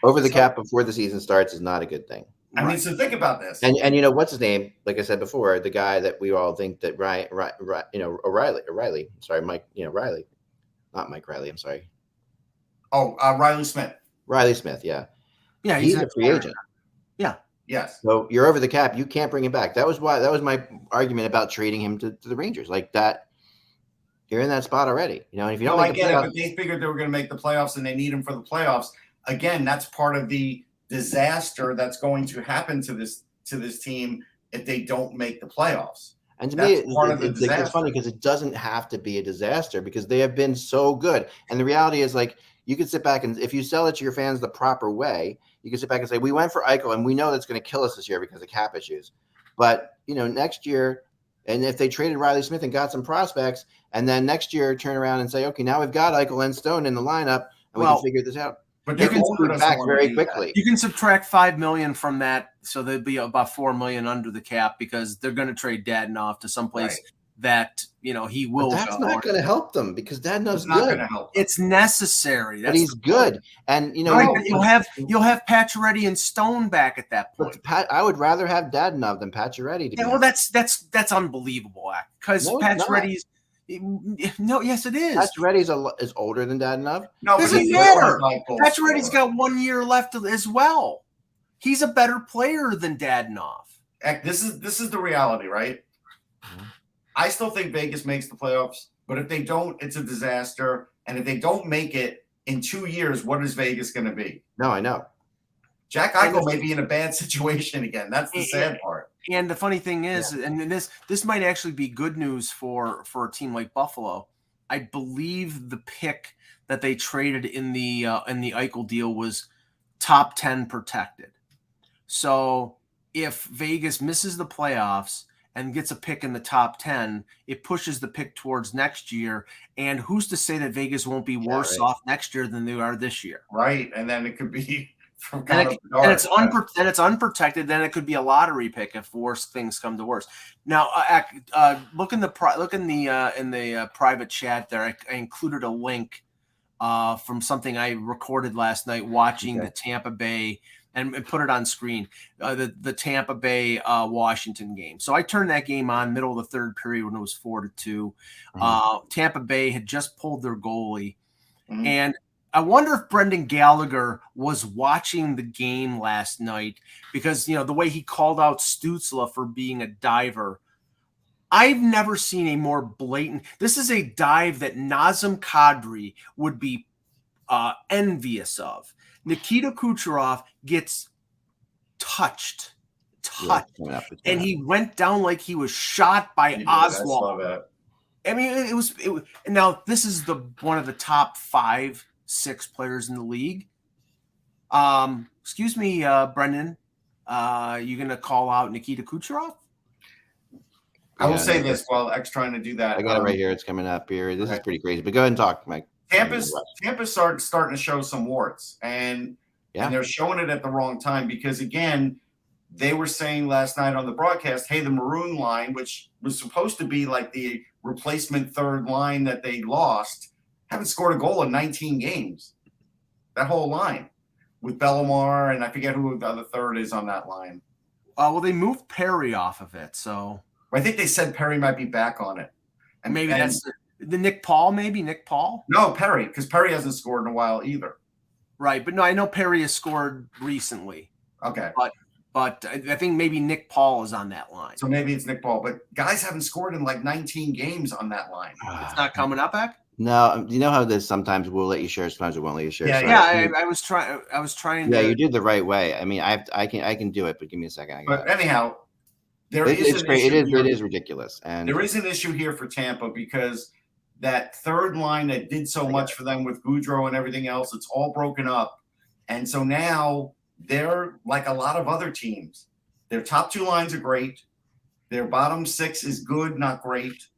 Over the cap before the season starts is not a good thing. I mean, so think about this. And what's his name? Like I said before, the guy that we all think that O'Reilly. Sorry, Mike. Riley, not Mike Riley. I'm sorry. Oh, Riley Smith. Riley Smith. Yeah. Yeah, He's a free agent. Yeah. Yes. So you're over the cap. You can't bring him back. That was my argument about trading him to the Rangers. Like that, you're in that spot already. And if you don't, I get it. But they figured they were going to make the playoffs, and they need him for the playoffs. Again, that's part of the disaster that's going to happen to this team if they don't make the playoffs. And to me, it's funny because it doesn't have to be a disaster because they have been so good. And the reality is, like, you can sit back and if you sell it to your fans the proper way, you can sit back and say, we went for Eichel and we know that's going to kill us this year because of cap issues. But, next year, and if they traded Riley Smith and got some prospects, and then next year turn around and say, okay, now we've got Eichel and Stone in the lineup and we can figure this out. But they can screw back very quickly. You can subtract $5 million from that, so they'd be about $4 million under the cap because they're going to trade Dadonov to someplace that he will. But that's not going to help them because Dadonov's not good. Going to help. It's necessary. But he's good, and you'll have Pacioretty and Stone back at that point. But I would rather have Dadonov than Pacioretty. That's unbelievable, because Pacioretty's. No, yes, it is. Pacioretty is older than Dadonov. No, doesn't matter. Pacioretty's got 1 year left as well. He's a better player than Dadonov. This is the reality, right? Mm-hmm. I still think Vegas makes the playoffs, but if they don't, it's a disaster. And if they don't make it in 2 years, what is Vegas going to be? No, I know. Jack Eichel may be in a bad situation again. That's the sad part. And the funny thing is, and this might actually be good news for a team like Buffalo. I believe the pick that they traded in the Eichel deal was top 10 protected. So if Vegas misses the playoffs and gets a pick in the top 10, it pushes the pick towards next year. And who's to say that Vegas won't be worse off next year than they are this year? Right, and then it could be. And it's unprotected. Then it could be a lottery pick if worse things come to worse. Now, look in the private chat there. I included a link from something I recorded last night watching the Tampa Bay and put it on screen. The Tampa Bay Washington game. So I turned that game on middle of the third period when it was 4-2. Tampa Bay had just pulled their goalie, and I wonder if Brendan Gallagher was watching the game last night because, the way he called out Stützle for being a diver. I've never seen a more blatant. This is a dive that Nazem Kadri would be envious of. Nikita Kucherov gets touched, and he went down like he was shot by Oswald. I mean, it was. Now, this is one of the top 5-6 players in the league. Excuse me, Brendan. You gonna call out Nikita Kucherov? I will say this while X trying to do that. I got it right here. It's coming up here. This is pretty crazy. But go ahead and talk, Mike. Tampa's starting to show some warts, and they're showing it at the wrong time because, again, they were saying last night on the broadcast, hey, the Maroon line, which was supposed to be like the replacement third line that they lost, haven't scored a goal in 19 games. That whole line with Bellemare, and I forget who the other third is on that line. Well, they moved Perry off of it, so I think they said Perry might be back on it. And maybe that's the Nick Paul, Nick Paul? No, Perry, because Perry hasn't scored in a while either. Right, but no, I know Perry has scored recently. Okay. But I think maybe Nick Paul is on that line. So maybe it's Nick Paul, but guys haven't scored in like 19 games on that line. It's not coming up, Ek? No, you know how this sometimes we'll let you share, sometimes we won't let you share. I was trying. Yeah, you did the right way. I mean, I can do it, but give me a second. But anyhow, it is ridiculous, and there is an issue here for Tampa because that third line that did so much for them with Gaudreau and everything else, it's all broken up, and so now they're like a lot of other teams. Their top two lines are great. Their bottom six is good, not great.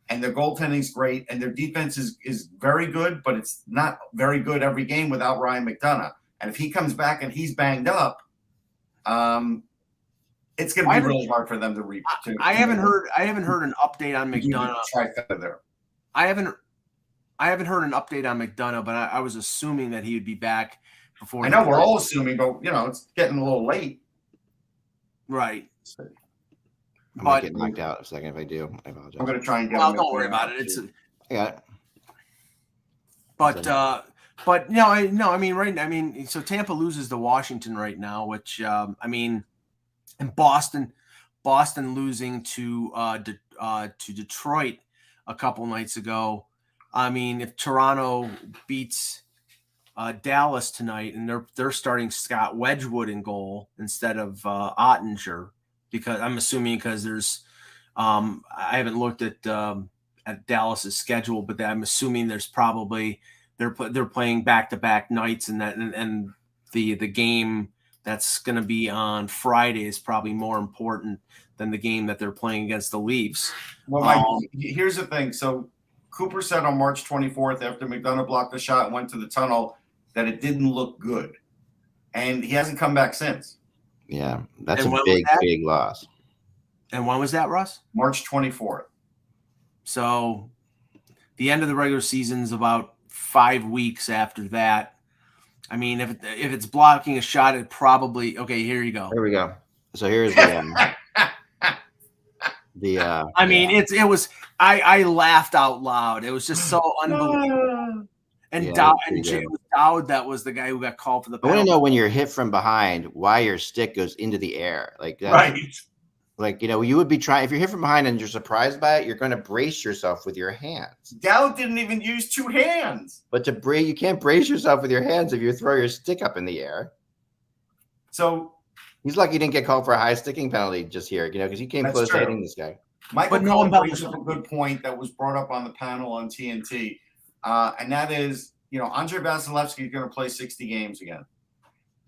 And their goaltending is great. And their defense is very good, but it's not very good every game without Ryan McDonough. And if he comes back and he's banged up, it's going to be really hard for them to reach. I haven't heard an update on McDonough. Trifecta there. I haven't heard an update on McDonough, but I was assuming that he would be back before. I know we're all assuming, but it's getting a little late. Right. I might get knocked out a second if I do. I apologize. I'm going to try and get. Well, don't worry about it. I got it. But no, I mean, right. I mean, so Tampa loses to Washington right now, which I mean, and Boston losing to Detroit a couple nights ago. I mean, if Toronto beats Dallas tonight, and they're starting Scott Wedgwood in goal instead of Ottinger, because I'm assuming there's I haven't looked at Dallas's schedule, but I'm assuming there's probably they're playing back-to-back nights, and the game that's going to be on Friday is probably more important than the game that they're playing against the Leafs. Well, Mike, here's the thing. So Cooper said on March 24th, after McDonough blocked the shot and went to the tunnel, that it didn't look good. And he hasn't come back since. Yeah, that's a big loss. And when was that, Russ? March 24th. So the end of the regular season is about 5 weeks after that. I mean, if it's blocking a shot, it probably – okay, here you go. Here we go. So here's the I mean, it was – I laughed out loud. It was just so unbelievable. And it was Dowd that was the guy who got called for the penalty. I want to know when you're hit from behind why your stick goes into the air. Like that. Right. Like, you would be trying – if you're hit from behind and you're surprised by it, you're going to brace yourself with your hands. Dowd didn't even use two hands. But you can't brace yourself with your hands if you throw your stick up in the air. So he's lucky he didn't get called for a high sticking penalty just here, because he came close to hitting this guy. Michael Cohen brings up a good point that was brought up on the panel on TNT, and that is, Andre Vasilevsky is going to play 60 games again.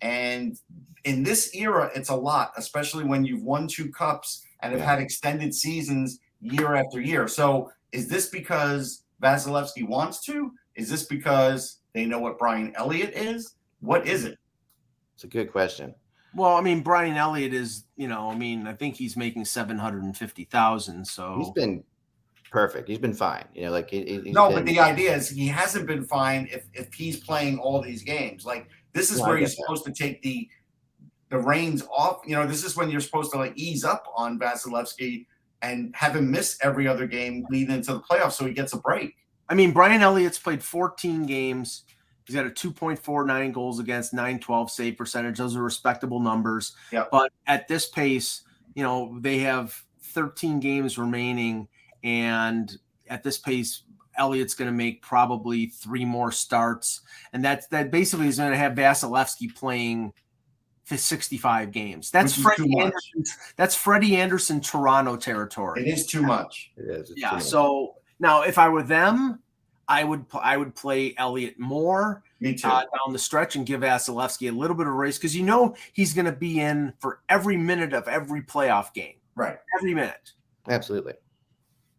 And in this era, it's a lot, especially when you've won 2 cups and have had extended seasons year after year. So is this because Vasilevsky wants to? Is this because they know what Brian Elliott is? What is it? It's a good question. Well, I mean, Brian Elliott is, I think he's making $750,000. So he's been perfect. He's been fine. But the idea is he hasn't been fine if he's playing all these games. Like, this is where you're supposed to take the reins off. This is when you're supposed to ease up on Vasilevsky and have him miss every other game leading into the playoffs so he gets a break. I mean, Brian Elliott's played 14 games. He's got a 2.49 goals against, 912 save percentage. Those are respectable numbers. Yep. But at this pace, they have 13 games remaining, and at this pace, Elliott's going to make probably 3 more starts, and that basically is going to have Vasilevsky playing 65 games. That's Freddie Anderson. That's Freddie Anderson Toronto territory. It is too much. It is. Yeah. So now, if I were them, I would play Elliott more. Me too. Down the stretch and give Vasilevsky a little bit of a race, because he's going to be in for every minute of every playoff game. Right. Every minute. Absolutely.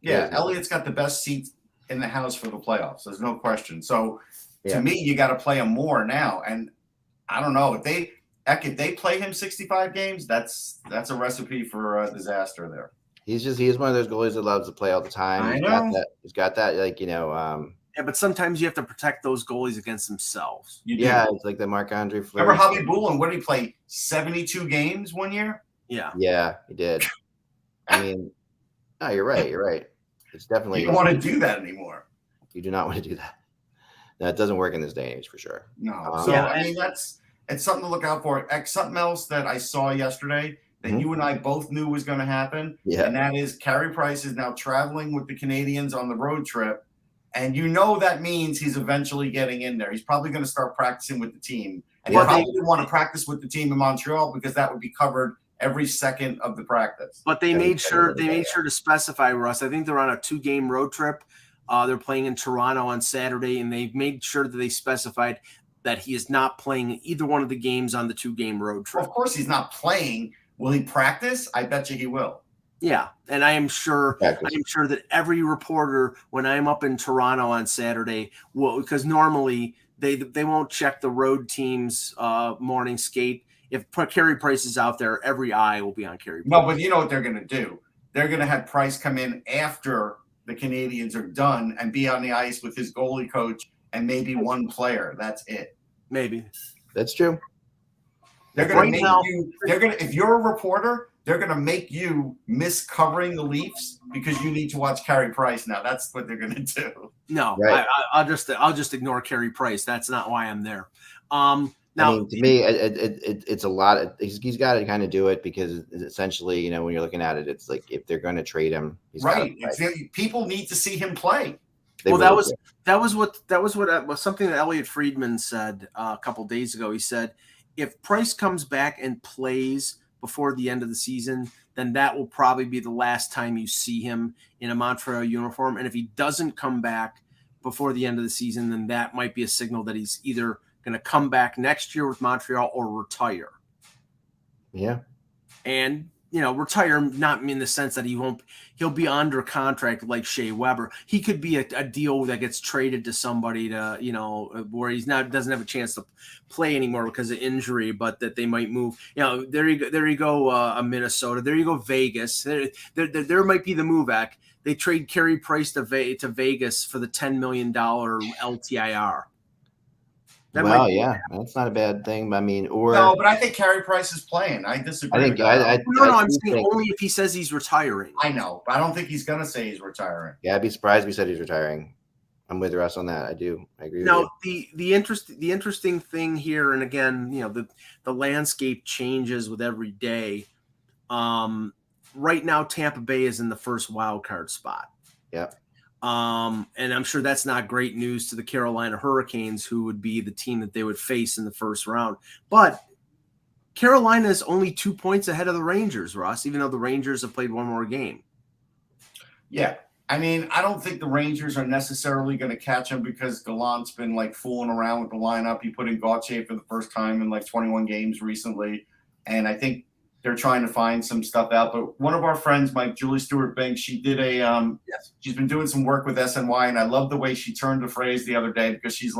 Yeah, Elliott's got the best seats in the house for the playoffs. There's no question. So to me, you got to play him more now. And I don't know if they play him 65 games. That's a recipe for a disaster there. He's one of those goalies that loves to play all the time. I know. He's got that Yeah, but sometimes you have to protect those goalies against themselves. It's like the Marc-Andre Fleury. Remember Javi Bulin? What did he play? 72 games one year? Yeah. Yeah, he did. I mean, no, you're right. You're right. It's definitely. You don't want to do that anymore. You do not want to do that. No, it doesn't work in this day and age for sure. No. I mean, it's something to look out for. Something else that I saw yesterday that you and I both knew was going to happen, and that is Carrie Price is now traveling with the Canadians on the road trip. And that means he's eventually getting in there. He's probably going to start practicing with the team. And he probably didn't want to practice with the team in Montreal because that would be covered every second of the practice. But they made sure to specify, Russ. I think they're on a 2-game road trip. They're playing in Toronto on Saturday, and they've made sure that they specified that he is not playing either one of the games on the 2-game road trip. Well, of course he's not playing. Will he practice? I bet you he will. Yeah, and I am sure that every reporter, when I'm up in Toronto on Saturday, will, because normally they won't check the road team's morning skate. If Carey Price is out there, every eye will be on Carey Price. No, but you know what they're going to do? They're going to have Price come in after the Canadians are done and be on the ice with his goalie coach and maybe one player. That's it. Maybe That's true. They're going to make you. They're going to. If you're a reporter, they're going to make you miss covering the Leafs because you need to watch Carey Price now. That's what they're going to do. No, right. I'll just ignore Carey Price. That's not why I'm there. Now, I mean, to me, it's a lot. He's got to kind of do it because essentially, you know, when you're looking at it, it's like if they're going to trade him, right? People need to see him play. Well, that was something that Elliot Friedman said a couple days ago. He said, if Price comes back and plays before the end of the season, then that will probably be the last time you see him in a Montreal uniform. And if he doesn't come back before the end of the season, then that might be a signal that he's either going to come back next year with Montreal or retire. Yeah. And, you know, retire not in the sense that he'll be under contract like Shea Weber. He could be a deal that gets traded to somebody to, you know, where doesn't have a chance to play anymore because of injury, but that they might move. You know, there you go, Minnesota. There you go, Vegas. There might be the move back. They trade Carey Price to Vegas for the $10 million LTIR. That's not a bad thing. I mean, but I think Carey Price is playing. I disagree. I'm saying only if he says he's retiring. I know, but I don't think he's going to say he's retiring. Yeah, I'd be surprised if he said he's retiring. I'm with Russ on that. I agree. Now, the interesting thing here, and again, you know, the landscape changes with every day. Right now, Tampa Bay is in the first wild card spot. Yeah. And I'm sure that's not great news to the Carolina Hurricanes, who would be the team that they would face in the first round. But Carolina is only 2 points ahead of the Rangers, Ross, even though the Rangers have played one more game. Yeah. I mean, I don't think the Rangers are necessarily going to catch him because Gallant's been like fooling around with the lineup. He put in Gauthier for the first time in like 21 games recently. And I think they're trying to find some stuff out. But one of our friends, Julie Stewart-Banks, she did she's been doing some work with SNY. And I love the way she turned the phrase the other day because she was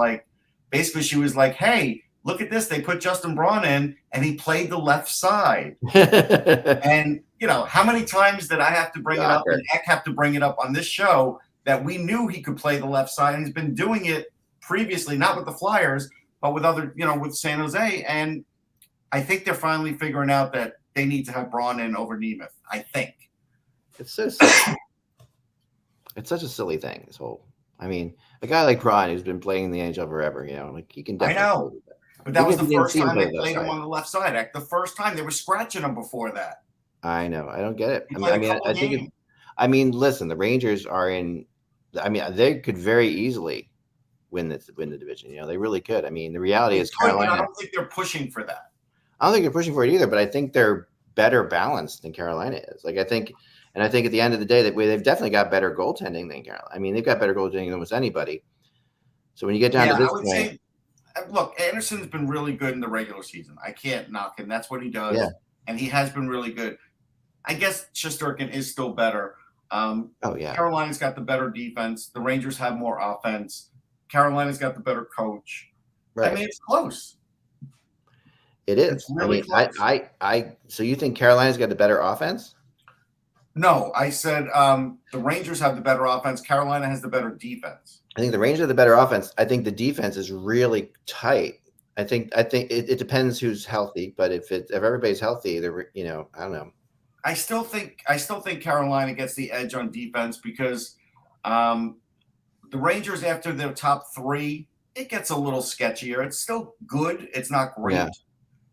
like, hey, look at this. They put Justin Braun in and he played the left side. And, you know, how many times did I have to bring it up and Eck have to bring it up on this show that we knew he could play the left side, and he's been doing it previously, not with the Flyers, but with other, you know, with San Jose. And I think they're finally figuring out that they need to have Braun in over Nemeth, I think. It's such a silly thing, this whole. I mean, a guy like Braun who's been playing in the NHL forever, you know, like he can definitely. I know. But that was the first time they played him on the left side. The first time they were scratching him before that. I know. I don't get it. I mean, listen, the Rangers are in. I mean, they could very easily win the division. You know, they really could. I mean, the reality is Carolina. I don't think they're pushing for that. I don't think they're pushing for it either. But I think they're better balanced than Carolina is. Like I think at the end of the day, they've definitely got better goaltending than Carolina. I mean, they've got better goaltending than almost anybody. So when you get down to this point. Look, Anderson's been really good in the regular season. I can't knock him. That's what he does. Yeah. And he has been really good. I guess Shesterkin is still better. Yeah. Carolina's got the better defense. The Rangers have more offense. Carolina's got the better coach. Right. I mean, it's close. It is. It's really close. So you think Carolina's got the better offense? No, I said the Rangers have the better offense. Carolina has the better defense. I think the Rangers have the better offense. I think the defense is really tight. I think it depends who's healthy, but if everybody's healthy, I don't know. I still think Carolina gets the edge on defense because the Rangers, after their top three, it gets a little sketchier. It's still good. It's not great. Yeah.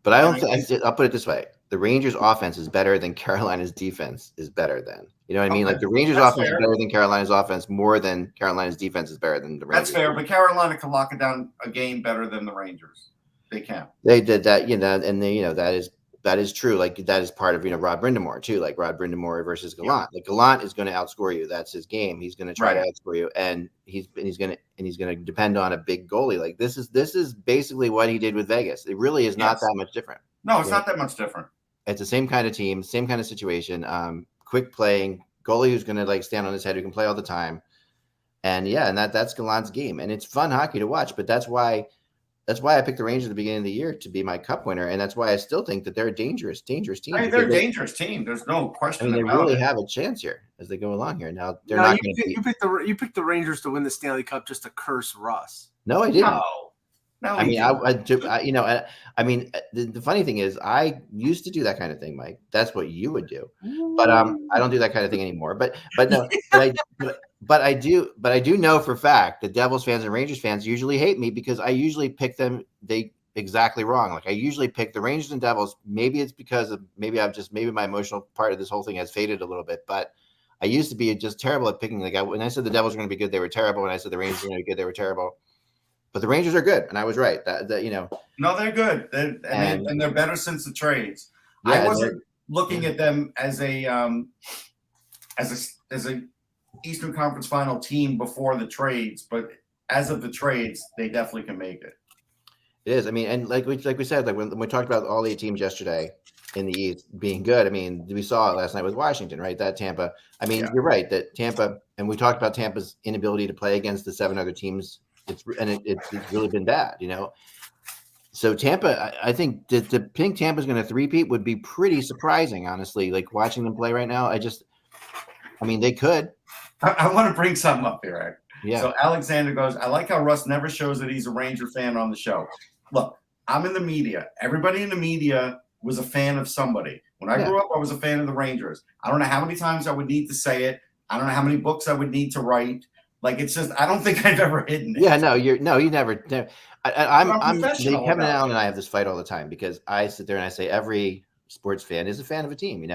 But I don't think I'll put it this way. The Rangers offense is better than Carolina's defense is better than. You know what I mean? Like the Rangers offense is better than Carolina's offense more than Carolina's defense is better than the Rangers. That's fair, but Carolina can lock it down a game better than the Rangers. They can. They did that, you know, and that is true. Like that is part of, you know, Rod Brind'Amour too, like Rod Brind'Amour versus Gallant. Yeah. Like Gallant is going to outscore you. That's his game. He's going to try to outscore you, and he's going to depend on a big goalie. Like this is basically what he did with Vegas. It really is not that much different. No, it's not that much different. It's the same kind of team, same kind of situation. quick playing goalie who's going to like stand on his head, who can play all the time. And that's Gallant's game. And it's fun hockey to watch, but that's why I picked the Rangers at the beginning of the year to be my cup winner. And that's why I still think that they're a dangerous team. I mean, they're a dangerous team. There's no question. They really have a chance here as they go along here. Now they're not going to. You picked the Rangers to win the Stanley Cup just to curse Russ. No, I didn't. No, I mean, I mean, the funny thing is, I used to do that kind of thing, Mike. That's what you would do, but I don't do that kind of thing anymore. But no, but I do know for a fact that Devils fans and Rangers fans usually hate me because I usually pick them exactly wrong. Like I usually pick the Rangers and Devils. Maybe it's because of maybe my emotional part of this whole thing has faded a little bit, but I used to be just terrible at picking. Like when I said the Devils were going to be good, they were terrible. When I said the Rangers were going to be good, they were terrible. But the Rangers are good, and I was right. No, they're good. And they're better since the trades. Yeah, I wasn't looking at them as a Eastern Conference Final team before the trades, but as of the trades, they definitely can make it. It is. I mean, and like we said, like when we talked about all 8 teams yesterday in the East being good. I mean, we saw it last night with Washington, right? That Tampa. I mean, You're right that Tampa, and we talked about Tampa's inability to play against the 7 other teams. It's really been bad, So Tampa, I think to think Tampa's going to three-peat would be pretty surprising, honestly. Like watching them play right now, they could. I want to bring something up here, Eric. Yeah. So Alexander goes, I like how Russ never shows that he's a Ranger fan on the show. Look, I'm in the media. Everybody in the media was a fan of somebody. When I grew up, I was a fan of the Rangers. I don't know how many times I would need to say it. I don't know how many books I would need to write. Like it's just, I don't think I've ever hidden it. Yeah, you never. I'm Kevin Allen and I have this fight all the time because I sit there and I say every sports fan is a fan of a team,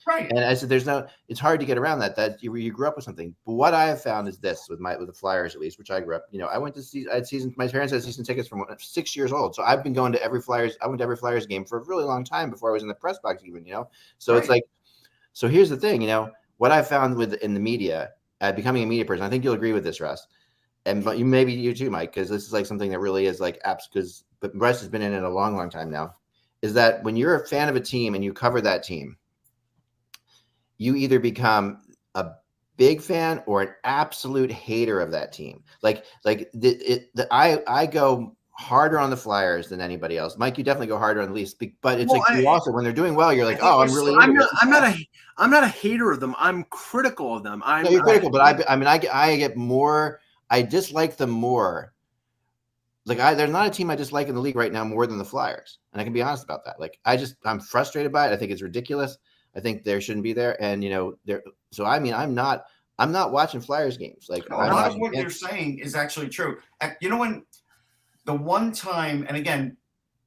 Right. And I said, it's hard to get around that you grew up with something. But what I have found is this with the Flyers, at least, which I grew up, I went to see, my parents had season tickets from 6 years old. So I've been going to every Flyers. I went to every Flyers game for a really long time before I was in the press box even, So It's like, so here's the thing, what I found in the media, becoming a media person, I think you'll agree with this, Russ. But maybe you too, Mike, because this is like something that really is like apps. But Russ has been in it a long, long time now. Is that when you're a fan of a team and you cover that team, you either become a big fan or an absolute hater of that team. I go harder on the Flyers than anybody else. Mike, you definitely go harder on the Leafs, but it's you also when they're doing well, you're like, oh, I'm not a hater of them. I'm critical of them. You're critical, but I get more. I dislike them more. There's not a team I dislike in the league right now more than the Flyers, and I can be honest about that. I'm frustrated by it. I think it's ridiculous. I think there shouldn't be there, and So I'm not watching Flyers games. A lot of what you're saying is actually true. When the one time, and again,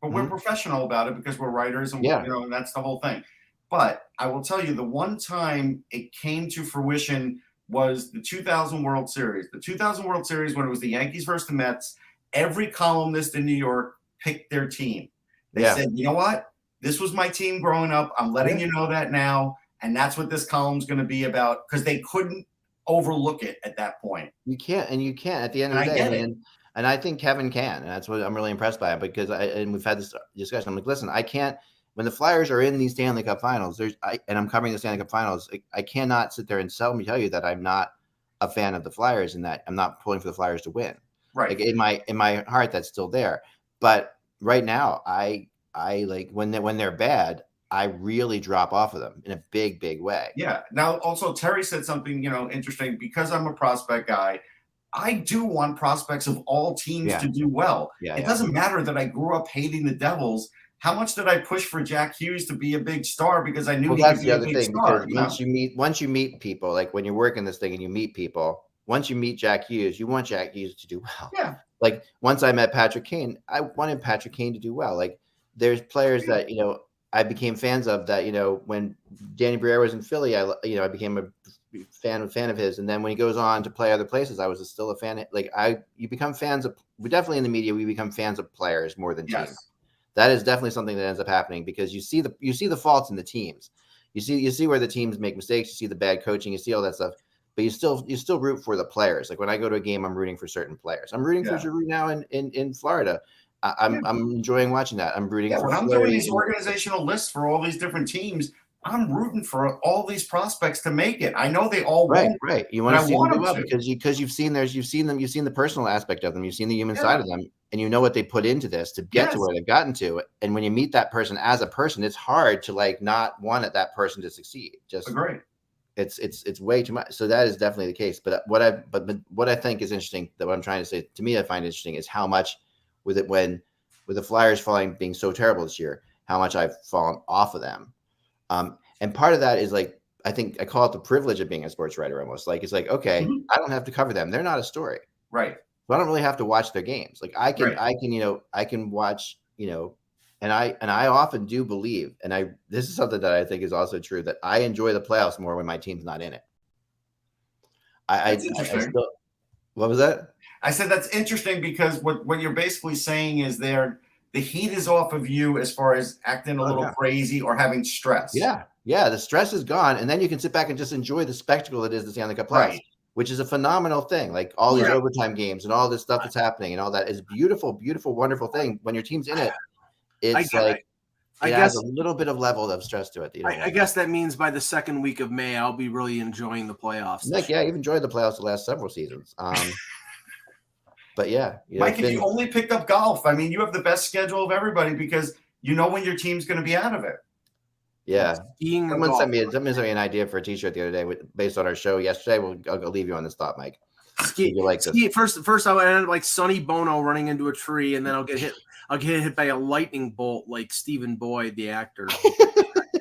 but we're professional about it because we're writers, and and that's the whole thing. But I will tell you, the one time it came to fruition was the 2000 World Series. The 2000 World Series, when it was the Yankees versus the Mets, every columnist in New York picked their team. They said, you know what? This was my team growing up. I'm letting you know that now. And that's what this column's going to be about, because they couldn't overlook it at that point. You can't at the end of the day. And I think Kevin can. And that's what I'm really impressed by, because we've had this discussion. I'm like, listen, I can't. When the Flyers are in these Stanley Cup Finals, and I'm covering the Stanley Cup Finals, I cannot sit there and tell you that I'm not a fan of the Flyers and that I'm not pulling for the Flyers to win. Right. In my heart, that's still there. But right now, I like when they're bad, I really drop off of them in a big, big way. Yeah. Now, also, Terry said something interesting. Because I'm a prospect guy, I do want prospects of all teams to do well. It doesn't matter that I grew up hating the Devils. How much did I push for Jack Hughes to be a big star because I knew he could be a big star? Once you meet people, like when you're working this thing and you meet people, once you meet Jack Hughes, you want Jack Hughes to do well. Yeah. Like once I met Patrick Kane, I wanted Patrick Kane to do well. Like there's players that I became fans of that when Danny Briere was in Philly, I became a fan of his, and then when he goes on to play other places, I was still a fan. You become fans of. We definitely in the media we become fans of players more than teams. That is definitely something that ends up happening because you see the faults in the teams. You see where the teams make mistakes. You see the bad coaching. You see all that stuff. But you still root for the players. Like when I go to a game, I'm rooting for certain players. I'm rooting for Giroux now in Florida. I'm enjoying watching that. I'm rooting for. When I'm doing these organizational lists for all these different teams, I'm rooting for all these prospects to make it. I know they all won't. Right. You want to I see them want do them well to. because you've seen the personal aspect of them, you've seen the human Yeah. side of them, and you know what they put into this to get to Yes. where they've gotten to. And when you meet that person as a person, it's hard to like not want that person to succeed. Just Agree. it's way too much. So that is definitely the case. But what I think is interesting, that what I'm trying to say, to me, I find interesting is how much with the Flyers being so terrible this year, how much I've fallen off of them. And part of that is like, I think I call it the privilege of being a sports writer almost. Like, it's like, okay, I don't have to cover them. They're not a story. Right. So I don't really have to watch their games. Like I can watch, and I often do believe, and this is something that I think is also true, that I enjoy the playoffs more when my team's not in it. That's interesting. What was that? I said that's interesting because what you're basically saying is the heat is off of you as far as acting a little crazy or having stress. Yeah, the stress is gone, and then you can sit back and just enjoy the spectacle it is the Stanley Cup playoffs, Right. which is a phenomenal thing. Like all these overtime games and all this stuff that's happening and all that is beautiful, beautiful, wonderful thing. When your team's in it, it's like it adds a little bit of level of stress to it. I guess that means by the second week of May, I'll be really enjoying the playoffs. Like, yeah, you've enjoyed the playoffs the last several seasons. But yeah, Mike, if you only picked up golf, I mean, you have the best schedule of everybody because you know when your team's going to be out of it. Yeah. Someone sent me an idea for a T-shirt the other day based on our show yesterday. I'll leave you on this thought, Mike. First, I'll end up like Sonny Bono running into a tree, and then I'll get hit by a lightning bolt like Stephen Boyd, the actor.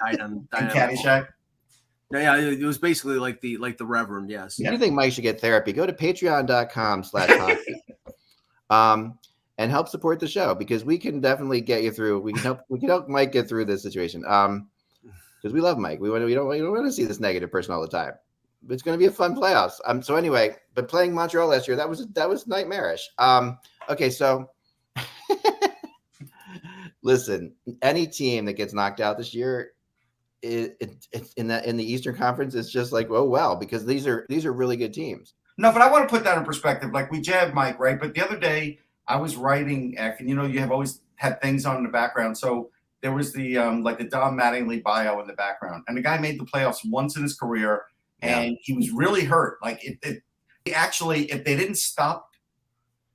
died on Caddyshack. Yeah, it was basically like the Reverend. Yes. If you think Mike should get therapy, go to patreon.com/hockey. And help support the show because we can definitely get you through. We can help Mike get through this situation. Because we love Mike. We don't want to see this negative person all the time. It's going to be a fun playoffs. So anyway, but playing Montreal last year, that was nightmarish. Okay, so listen, any team that gets knocked out this year, it's in the Eastern Conference, it's just like, oh well, because these are really good teams. No, but I want to put that in perspective. Like we jabbed Mike, right? But the other day I was writing, and you have always had things on in the background. So there was the Don Mattingly bio in the background, and the guy made the playoffs once in his career, and he was really hurt. Like if they didn't stop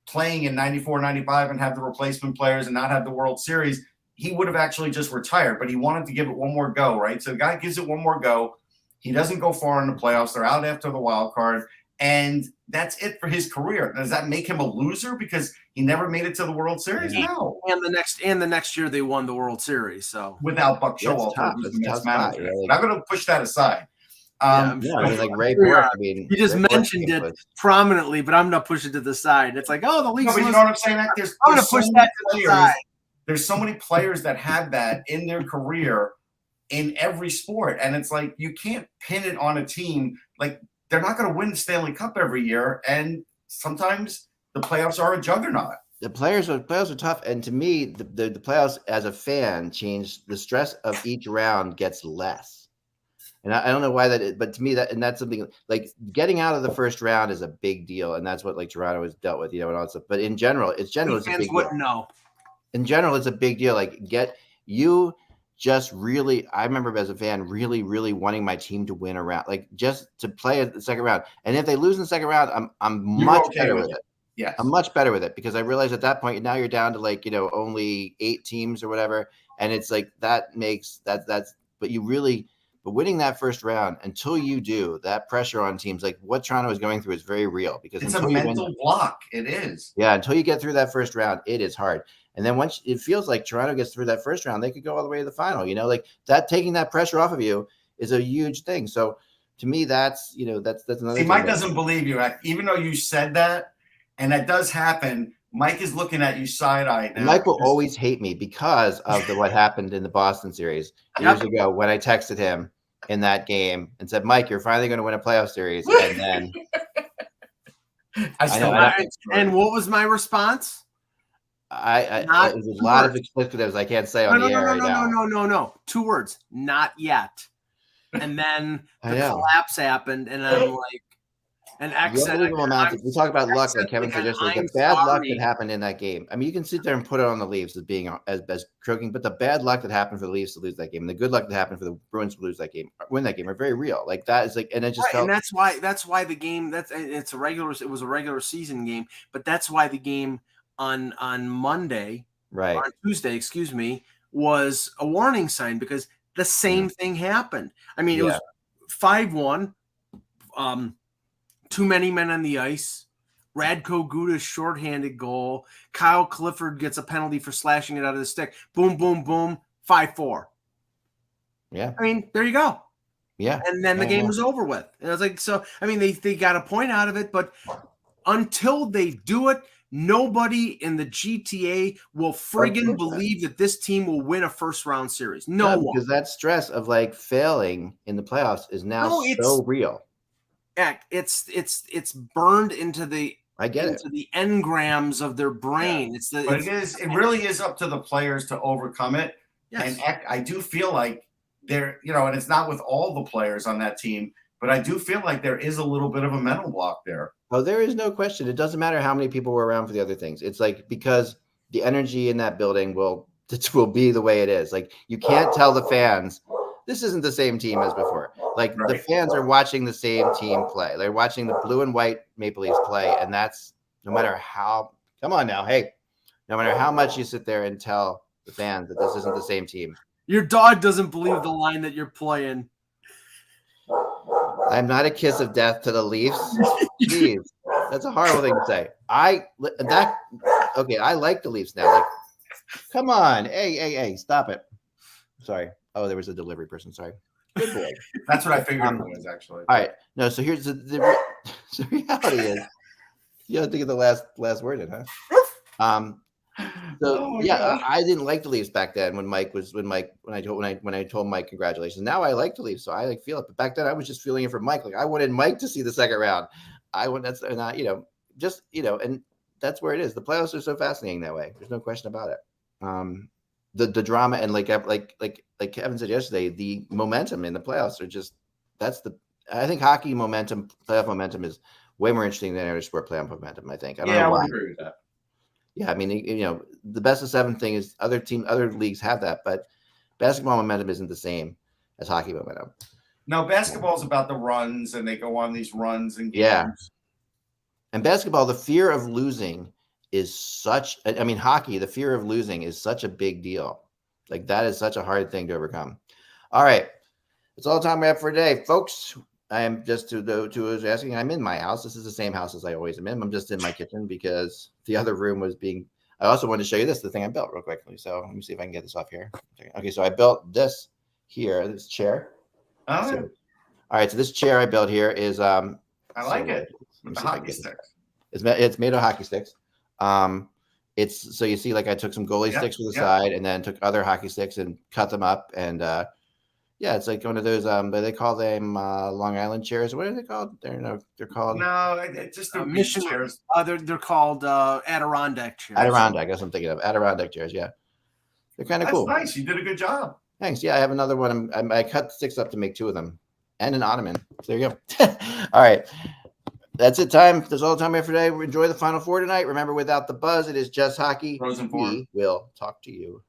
playing in 94, 95 and have the replacement players and not have the World Series, he would have actually just retired. But he wanted to give it one more go, right? So the guy gives it one more go. He doesn't go far in the playoffs. They're out after the wild card. And that's it for his career. Does that make him a loser because he never made it to the World Series? No. And the next year they won the World Series. So without Buck Showalter, who's the Mets manager. But I'm going to push that aside. Like Ray Bork. I mean, you just mentioned it prominently, but I'm going to push it to the side. It's like, the league. No, but you know what I'm saying? I'm going to push that to the side. There's so many players that have that in their career in every sport, and it's like you can't pin it on a team. Like, they're not going to win the Stanley Cup every year, and sometimes the playoffs are a juggernaut. The playoffs are tough, and to me, the playoffs as a fan change. The stress of each round gets less, and I don't know why that is, but to me that's something like getting out of the first round is a big deal, and that's what like Toronto has dealt with, and all that stuff. But in general, it's a big deal. No. In general, it's a big deal. Like I remember as a fan really, really wanting my team to win a round, like just to play the second round. And if they lose in the second round, I'm much better with it. Yeah, I'm much better with it because I realize at that point now you're down to like only 8 teams or whatever, and it's like that makes that's. But winning that first round, until you do, that pressure on teams like what Toronto is going through is very real because it's a mental block. It is. Yeah, until you get through that first round, it is hard. And then once it feels like Toronto gets through that first round, they could go all the way to the final. Like that, taking that pressure off of you is a huge thing. So to me, that's another. See, Mike doesn't believe you, even though you said that, and that does happen. Mike is looking at you side-eyed now. Mike will always hate me because of what happened in the Boston series years ago when I texted him in that game and said, "Mike, you're finally going to win a playoff series." And then and what was my response? There's a lot of explicitives I can't say on the air right now. No. 2 words. Not yet. And then the collapse happened, and I'm like, And The X said, unbelievable amount we talk about luck, like Kevin said yesterday, the bad luck that happened in that game. I mean, you can sit there and put it on the Leafs as being as croaking, but the bad luck that happened for the Leafs to lose that game, and the good luck that happened for the Bruins to lose that game, win that game, are very real. Like that is like, and it just felt. And that's why the game it was a regular season game, but that's why the game on Monday, right, on Tuesday, excuse me, was a warning sign because the same thing happened. I mean, it was 5-1. Too many men on the ice. Radko Guda's shorthanded goal. Kyle Clifford gets a penalty for slashing it out of the stick. Boom, boom, boom. 5-4. Yeah. I mean, there you go. Yeah. And then the game was over with. And I was like, so, I mean, they got a point out of it, but until they do it, nobody in the GTA will friggin' believe that this team will win a first-round series. No one. Because that stress of like failing in the playoffs is now so real. It's burned into the the engrams of their brain. Yeah. It really is up to the players to overcome it. Yes. And I do feel like and it's not with all the players on that team, but I do feel like there is a little bit of a mental block there. Oh, there is no question. It doesn't matter how many people were around for the other things. It's like, because the energy in that building will be the way it is. Like, you can't tell the fans this isn't the same team as before. Like, the fans are watching the same team play. They're watching the blue and white Maple Leafs play, and that's no matter how. Come on now, hey, no matter how much you sit there and tell the fans that this isn't the same team. Your dog doesn't believe the line that you're playing. I'm not a kiss of death to the Leafs. Jeez, that's a horrible thing to say. I like the Leafs now. Like, come on, hey, stop it. Sorry. Oh, there was a delivery person. Sorry. Good boy. That's what I figured it was, actually. All right. No, so here's the reality is, you have to get the last word in, huh? I didn't like the Leafs back then when I told Mike congratulations. Now I like the Leafs, so I feel it. But back then I was just feeling it for Mike. Like, I wanted Mike to see the second round. And that's where it is. The playoffs are so fascinating that way. There's no question about it. The drama and like Kevin said yesterday, the momentum in the playoffs are just I think hockey momentum, playoff momentum is way more interesting than other sport playoff momentum. I think. I would agree with that. Yeah, I mean, the best of 7 thing is other leagues have that, but basketball momentum isn't the same as hockey momentum. No, basketball is about the runs, and they go on these runs and games. Yeah. And basketball, the fear of losing is hockey, the fear of losing is such a big deal. Like, that is such a hard thing to overcome. All right. That's all the time we have for today, folks. I am just to who's asking, I'm in my house. This is the same house as I always am in. I'm just in my kitchen because the other room was I also wanted to show you the thing I built real quickly. So let me see if I can get this off here. Okay. So I built this here, this chair. Oh. So, all right. So this chair I built here is, I like it. With the hockey sticks. It's made of hockey sticks. It's so you see, like, I took some goalie sticks for the side and then took other hockey sticks and cut them up. And it's like one of those they call them Long Island chairs. What are they called? They're called it's just mission chairs. They're called Adirondack chairs. Adirondack, I guess I'm thinking of Adirondack chairs. Yeah, they're kind of cool. That's nice. You did a good job. Thanks. Yeah, I have another one. I cut the sticks up to make 2 of them and an ottoman. So there you go. All right. That's it. That's all the time we have for today. Enjoy the Final Four tonight. Remember, without the buzz, it is just hockey. Frozen Four. We will talk to you